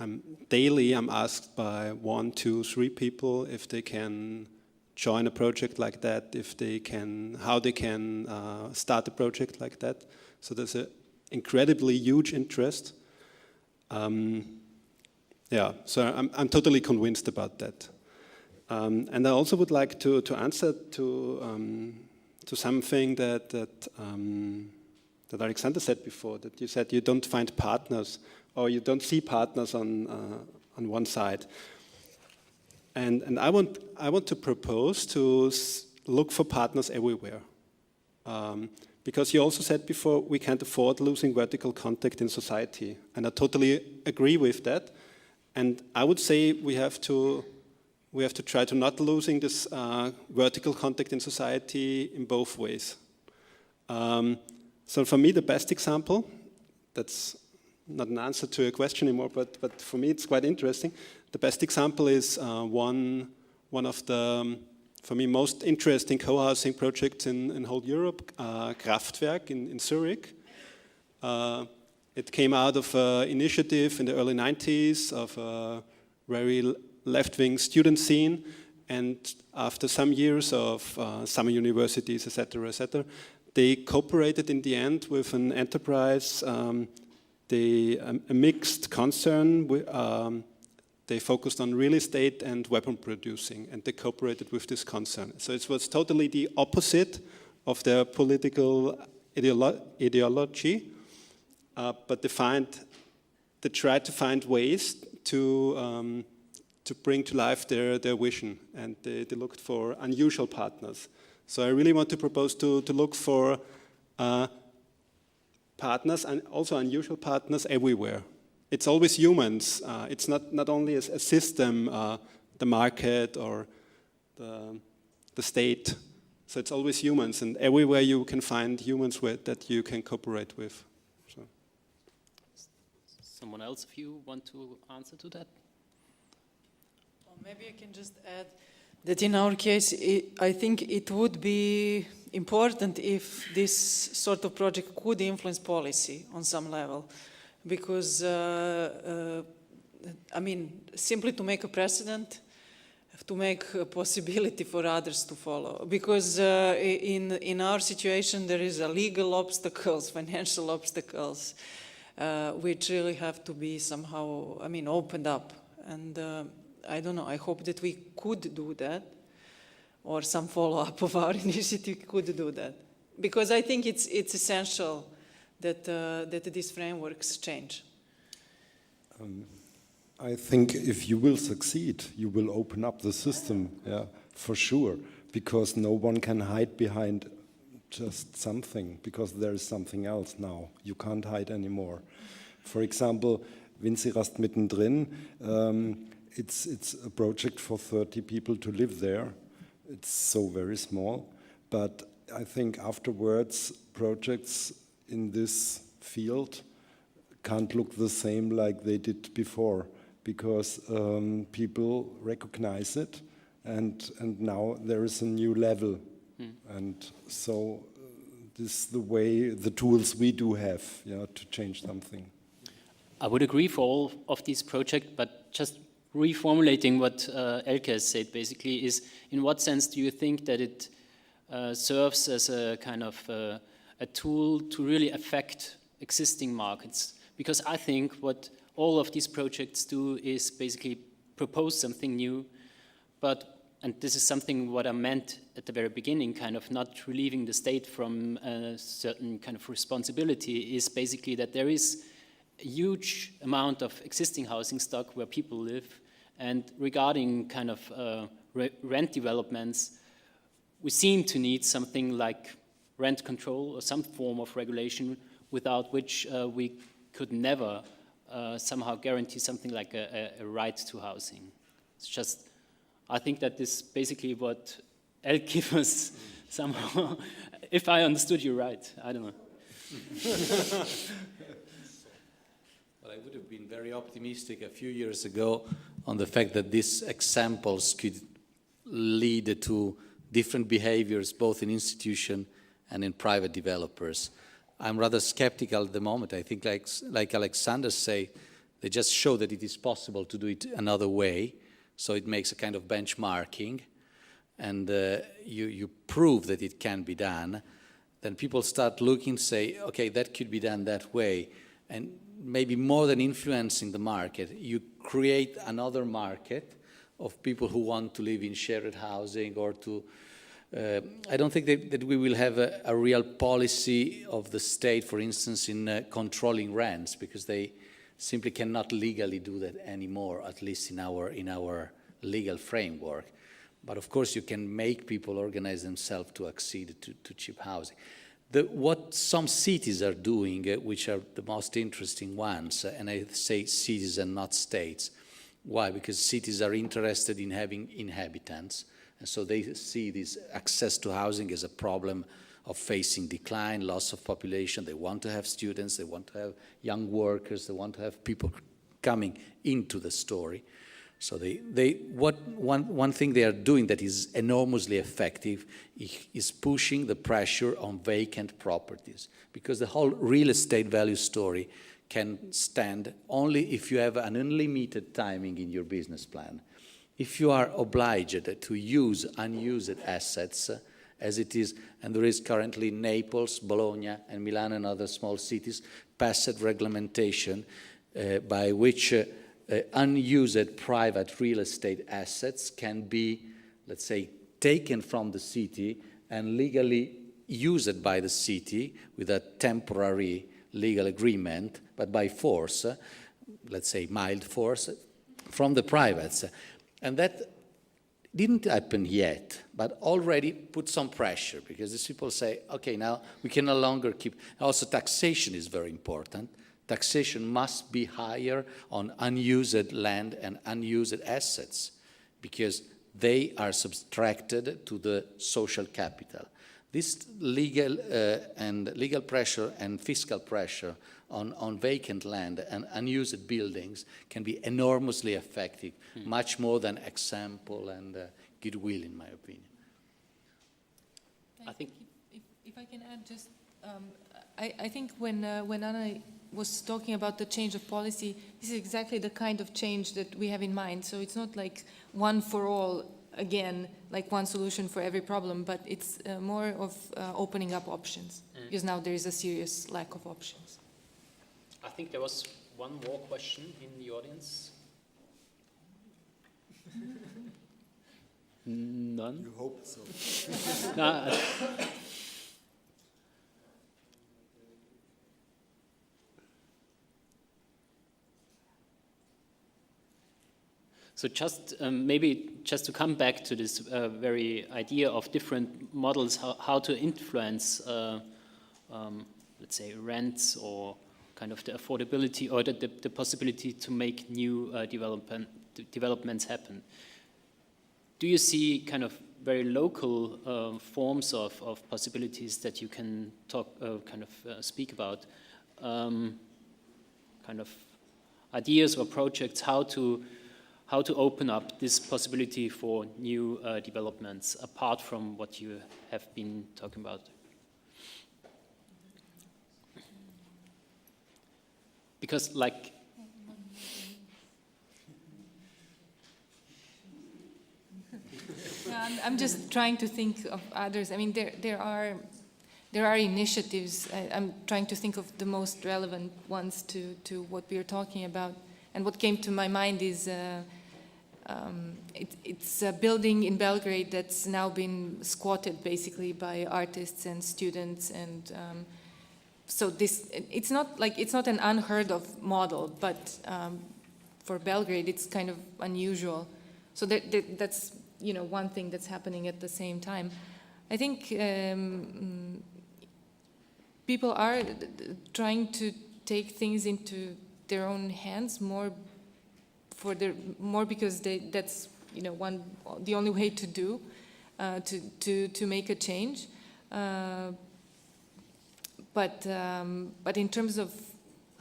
I'm asked by 1, 2, 3 people if they can join a project like that, how they can start a project like that. So there's an incredibly huge interest. So I'm totally convinced about that. And I also would like to answer to something that Alexander said before, that you said you don't find partners, or you don't see partners on one side. And I want to propose to look for partners everywhere. Because you also said before, we can't afford losing vertical contact in society. And I totally agree with that. And I would say we have to try to not losing this vertical contact in society in both ways. So for me, the best example, that's not an answer to a question anymore, but for me it's quite interesting. The best example is one of the, for me, most interesting co-housing projects in whole Europe, Kraftwerk in Zurich. It came out of an initiative in the early 90s of a very left-wing student scene, and after some years of summer universities, etc., they cooperated in the end with an enterprise, a mixed concern. They focused on real estate and weapon producing, and they cooperated with this concern. So it was totally the opposite of their political ideology, but they tried to find ways to bring to life their vision, and they looked for unusual partners. So I really want to propose to look for partners, and also unusual partners, everywhere. It's always humans. It's not only a system, the market or the state. So it's always humans, and everywhere you can find humans that you can cooperate with. So. Someone else, if you want to answer to that? Well, maybe I can just add that in our case, I think it would be important if this sort of project could influence policy on some level. Because, I mean, simply to make a precedent, to make a possibility for others to follow. Because in our situation, there is a legal obstacles, financial obstacles, which really have to be somehow, I mean, opened up. And I don't know, I hope that we could do that, or some follow-up of our initiative could do that. Because I think it's essential that these frameworks change. I think if you will succeed, you will open up the system, yeah, for sure, because no one can hide behind just something, because there is something else now. You can't hide anymore. For example, Winzirast mittendrin, it's a project for 30 people to live there. It's so very small, but I think afterwards projects in this field can't look the same like they did before, because people recognize it, and now there is a new level. And so this is the way, the tools we do have, yeah, to change something. I would agree for all of these projects, but just reformulating what Elke has said basically is, in what sense do you think that it serves as a kind of a tool to really affect existing markets? Because I think what all of these projects do is basically propose something new, but, and this is something what I meant at the very beginning, kind of not relieving the state from a certain kind of responsibility, is basically that there is a huge amount of existing housing stock where people live, and regarding kind of rent developments, we seem to need something like rent control or some form of regulation, without which we could never somehow guarantee something like a right to housing. It's just, I think that this is basically what Elke was somehow, if I understood you right, I don't know. Well, I would have been very optimistic a few years ago on the fact that these examples could lead to different behaviors, both in institution and in private developers. I'm rather skeptical at the moment. I think, like Alexander say, they just show that it is possible to do it another way. So it makes a kind of benchmarking, and you prove that it can be done. Then people start looking, say, okay, that could be done that way. And maybe more than influencing the market, you create another market of people who want to live in shared housing or to... I don't think that we will have a real policy of the state, for instance, in controlling rents, because they simply cannot legally do that anymore, at least in our legal framework. But of course, you can make people organize themselves to accede to cheap housing. What some cities are doing, which are the most interesting ones, and I say cities and not states. Why? Because cities are interested in having inhabitants, and so they see this access to housing as a problem of facing decline, loss of population. They want to have students, they want to have young workers, they want to have people coming into the story. So one thing they are doing that is enormously effective is pushing the pressure on vacant properties, because the whole real estate value story can stand only if you have an unlimited timing in your business plan. If you are obliged to use unused assets, as it is, and there is currently in Naples, Bologna, and Milan and other small cities, passed regulation by which unused private real estate assets can be, let's say, taken from the city and legally used by the city with a temporary legal agreement, but by force, let's say mild force, from the privates. And that didn't happen yet, but already put some pressure, because these people say, okay, now we can no longer keep... Also, taxation is very important. Taxation must be higher on unused land and unused assets, because they are subtracted to the social capital. This legal pressure and fiscal pressure on vacant land and unused buildings can be enormously effective, much more than example and goodwill, in my opinion. I think if I can add just, I think when Anna was talking about the change of policy, this is exactly the kind of change that we have in mind. So it's not like one for all, again, like one solution for every problem, but it's more of opening up options, because now there is a serious lack of options. I think there was one more question in the audience. None? You hope so. No, so just maybe just to come back to this very idea of different models, how to influence, let's say, rents or kind of the affordability or the possibility to make new developments happen. Do you see kind of very local forms of possibilities that you can talk, speak about, kind of ideas or projects, how to open up this possibility for new developments apart from what you have been talking about? Because like... I'm just trying to think of others. I mean, there are initiatives. I'm trying to think of the most relevant ones to what we are talking about. And what came to my mind is it's a building in Belgrade that's now been squatted basically by artists and students, and so it's not an unheard of model, but for Belgrade it's kind of unusual. So that's one thing that's happening at the same time. I think people are trying to take things into their own hands more because that's the only way to do to make a change. But in terms of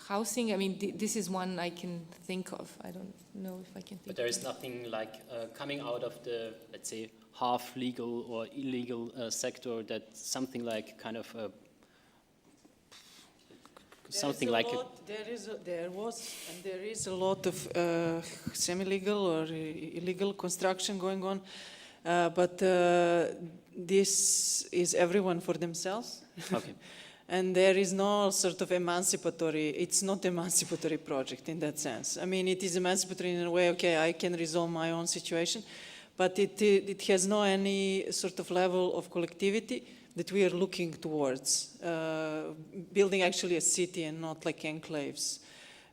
housing, I mean, this is one I can think of. I don't know if I can think But there of is nothing like coming out of the, let's say, half legal or illegal sector that something like kind of something like there was and there is a lot of semi-legal or illegal construction going on, but this is everyone for themselves. Okay. And there is no sort of emancipatory, it's not emancipatory project in that sense. I mean, it is emancipatory in a way, okay, I can resolve my own situation, but it has no any sort of level of collectivity that we are looking towards, building actually a city and not like enclaves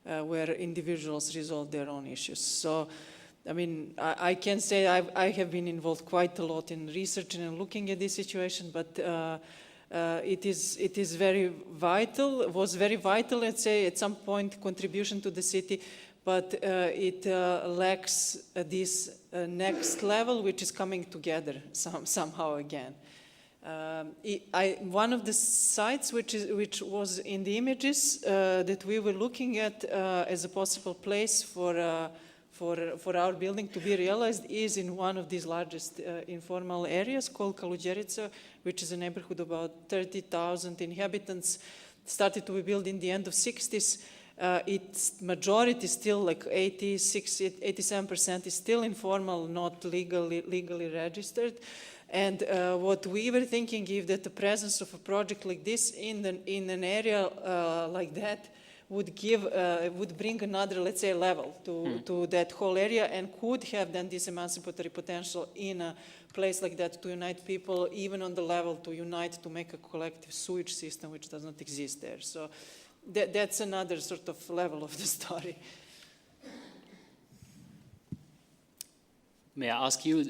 where individuals resolve their own issues. So, I mean, I can say I have been involved quite a lot in researching and looking at this situation, but it is very vital, was very vital, let's say, at some point contribution to the city, but it lacks this next level, which is coming together somehow again. One of the sites which was in the images that we were looking at as a possible place for our building to be realized is in one of these largest informal areas called Kalujerica, which is a neighborhood about 30,000 inhabitants, started to be built in the end of 60s. Its majority still like 87% is still informal, not legally registered. And what we were thinking is that the presence of a project like this in an area like that would bring another, let's say, level to that whole area, and could have then this emancipatory potential in a place like that to unite people, even on the level to unite to make a collective sewage system which does not exist there. So that's another sort of level of the story. May I ask you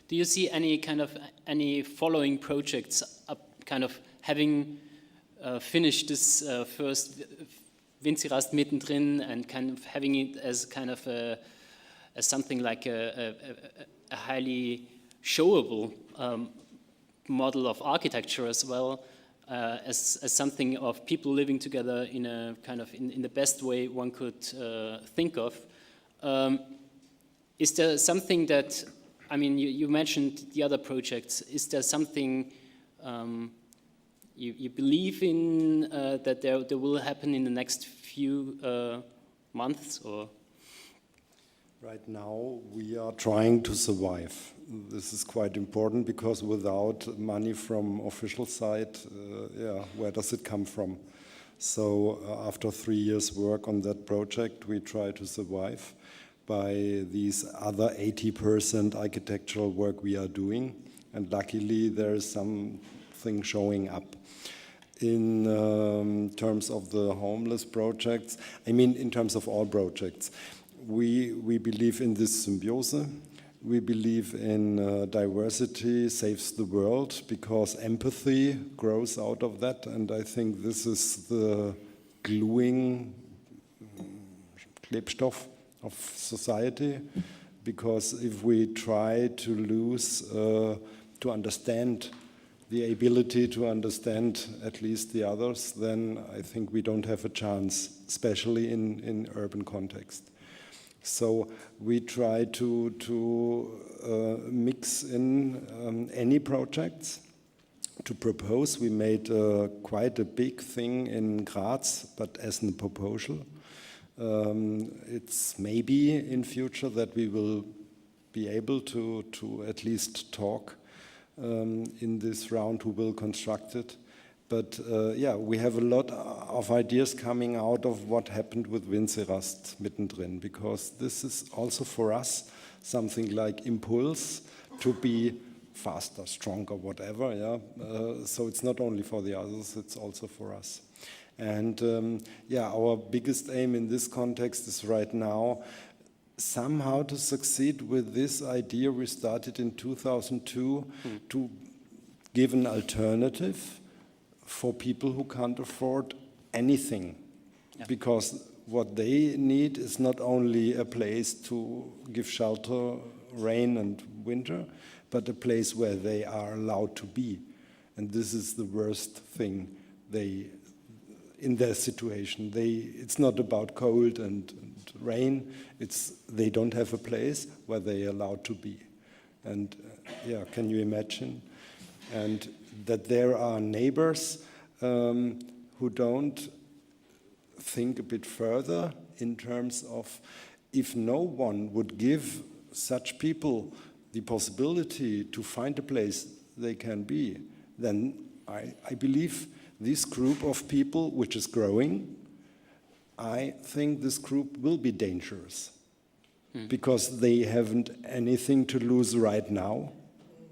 do you see any following projects kind of having finished this first Winzirast mittendrin and kind of having it as kind of as something like a highly showable model of architecture as well, as something of people living together in a kind of in the best way one could think of. Is there something that, I mean, you mentioned the other projects. Is there something you believe in that there will happen in the next few months? Or? Right now, we are trying to survive. This is quite important because without money from official side, where does it come from? So after 3 years' work on that project, we try to survive by these other 80% architectural work we are doing. And luckily, there is something showing up. In terms of the homeless projects, I mean, in terms of all projects, we believe in this symbiose. We believe in diversity saves the world because empathy grows out of that. And I think this is the gluing Klebstoff of society, because if we try to lose to understand the ability to understand at least the others, then I think we don't have a chance, especially in urban context. So we try to mix in any projects to propose. We made quite a big thing in Graz, but as a proposal. It's maybe in future that we will be able to at least talk in this round who will construct it. But we have a lot of ideas coming out of what happened with Winzirast mittendrin, because this is also for us something like impulse to be faster, stronger, whatever. So it's not only for the others, it's also for us. And our biggest aim in this context is right now somehow to succeed with this idea we started in 2002 to give an alternative for people who can't afford anything. Because what they need is not only a place to give shelter, rain and winter, but a place where they are allowed to be. And this is the worst thing in their situation. It's not about cold and rain, they don't have a place where they are allowed to be. And yeah, can you imagine? And that there are neighbors who don't think a bit further in terms of, if no one would give such people the possibility to find a place they can be, then I believe this group of people, which is growing, I think this group will be dangerous because they haven't anything to lose right now.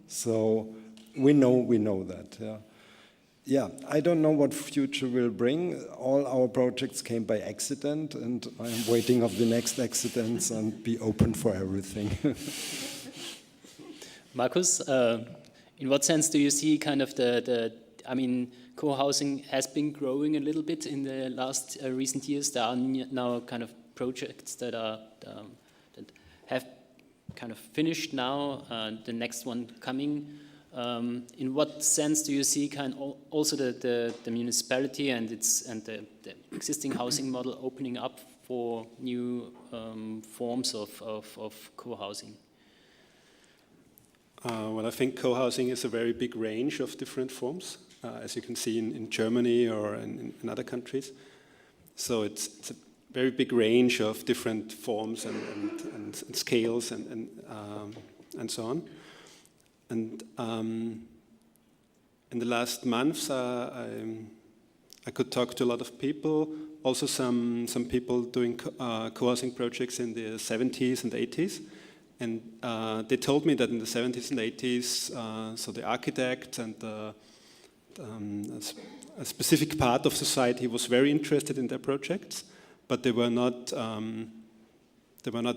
So we know that. Yeah. Yeah, I don't know what future will bring. All our projects came by accident, and I'm waiting of the next accidents and be open for everything. Markus, in what sense do you see kind of co-housing has been growing a little bit in the last recent years. There are now kind of projects that have kind of finished now, the next one coming. In what sense do you see also the municipality and the existing housing model opening up for new forms of co-housing? Well, I think co-housing is a very big range of different forms, as you can see in Germany or in other countries. So it's a very big range of different forms and scales and so on. And in the last months, I could talk to a lot of people, also some people doing co-housing projects in the 70s and 80s. And they told me that in the 70s and 80s, so the architect and a specific part of society was very interested in their projects, but they were not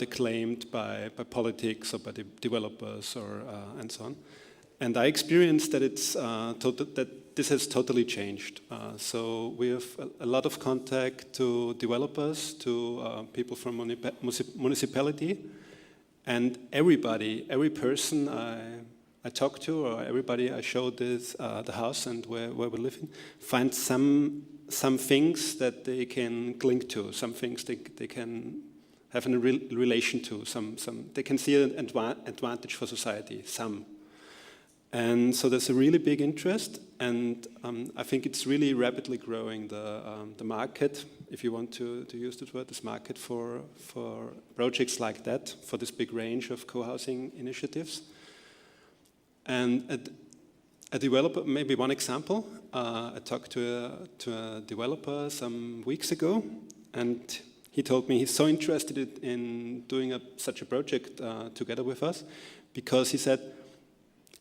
acclaimed by politics or by the developers or and so on. And I experienced that that this has totally changed. So we have a lot of contact to developers, to people from municipality. And every person I talk to, or everybody I show the house and where we live in, finds some things that they can cling to, some things they can have a relation to, they can see an advantage for society, some. And so there's a really big interest, and I think it's really rapidly growing, the market, if you want to use that word, this market for projects like that, for this big range of co-housing initiatives. And a developer, maybe one example, I talked to a developer some weeks ago, and he told me he's so interested in doing such a project together with us, because he said,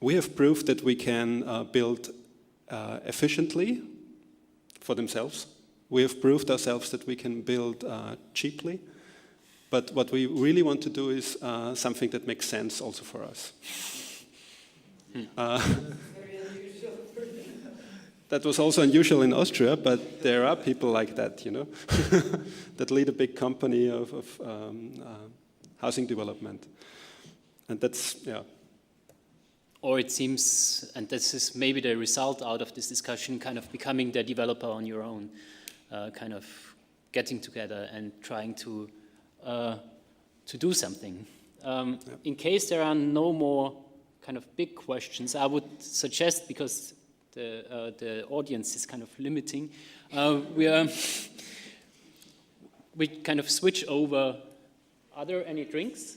we have proved that we can build efficiently for themselves. We have proved ourselves that we can build cheaply. But what we really want to do is something that makes sense also for us. That was also unusual in Austria, but there are people like that, that lead a big company of housing development. And that's, yeah. Or it seems, and this is maybe the result out of this discussion, kind of becoming the developer on your own, kind of getting together and trying to do something. In case there are no more kind of big questions, I would suggest, because the audience is kind of limiting, we kind of switch over. Are there any drinks?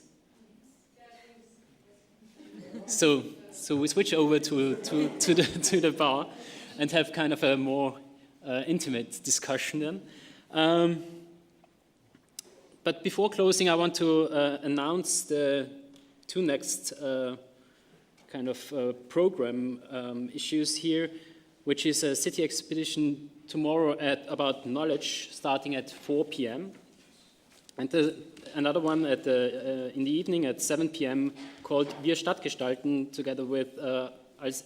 So we switch over to the bar and have kind of a more intimate discussion then. But before closing, I want to announce the two next kind of program issues here, which is a city expedition tomorrow about knowledge, starting at 4 p.m. And another one in the evening at 7 p.m. called Wir Stadtgestalten, together with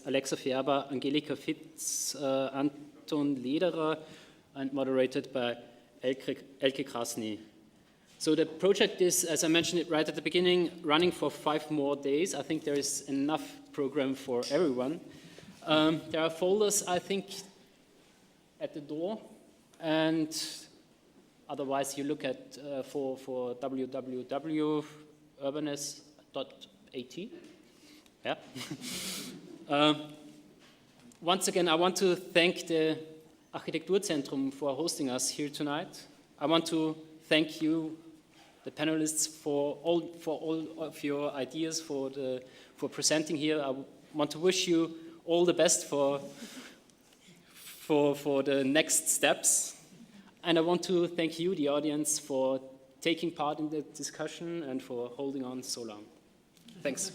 Alexa Färber, Angelika Fitz, Anton Lederer, and moderated by Elke Krasny. So the project is, as I mentioned it right at the beginning, running for 5 more days. I think there is enough program for everyone. There are folders, I think, at the door. And otherwise, you look at for www.urbanist.at. Yeah. Once again, I want to thank the Architekturzentrum for hosting us here tonight. I want to thank you, the panelists, for all of your ideas, for presenting here. I want to wish you all the best for the next steps. And I want to thank you, the audience, for taking part in the discussion and for holding on so long. Thanks.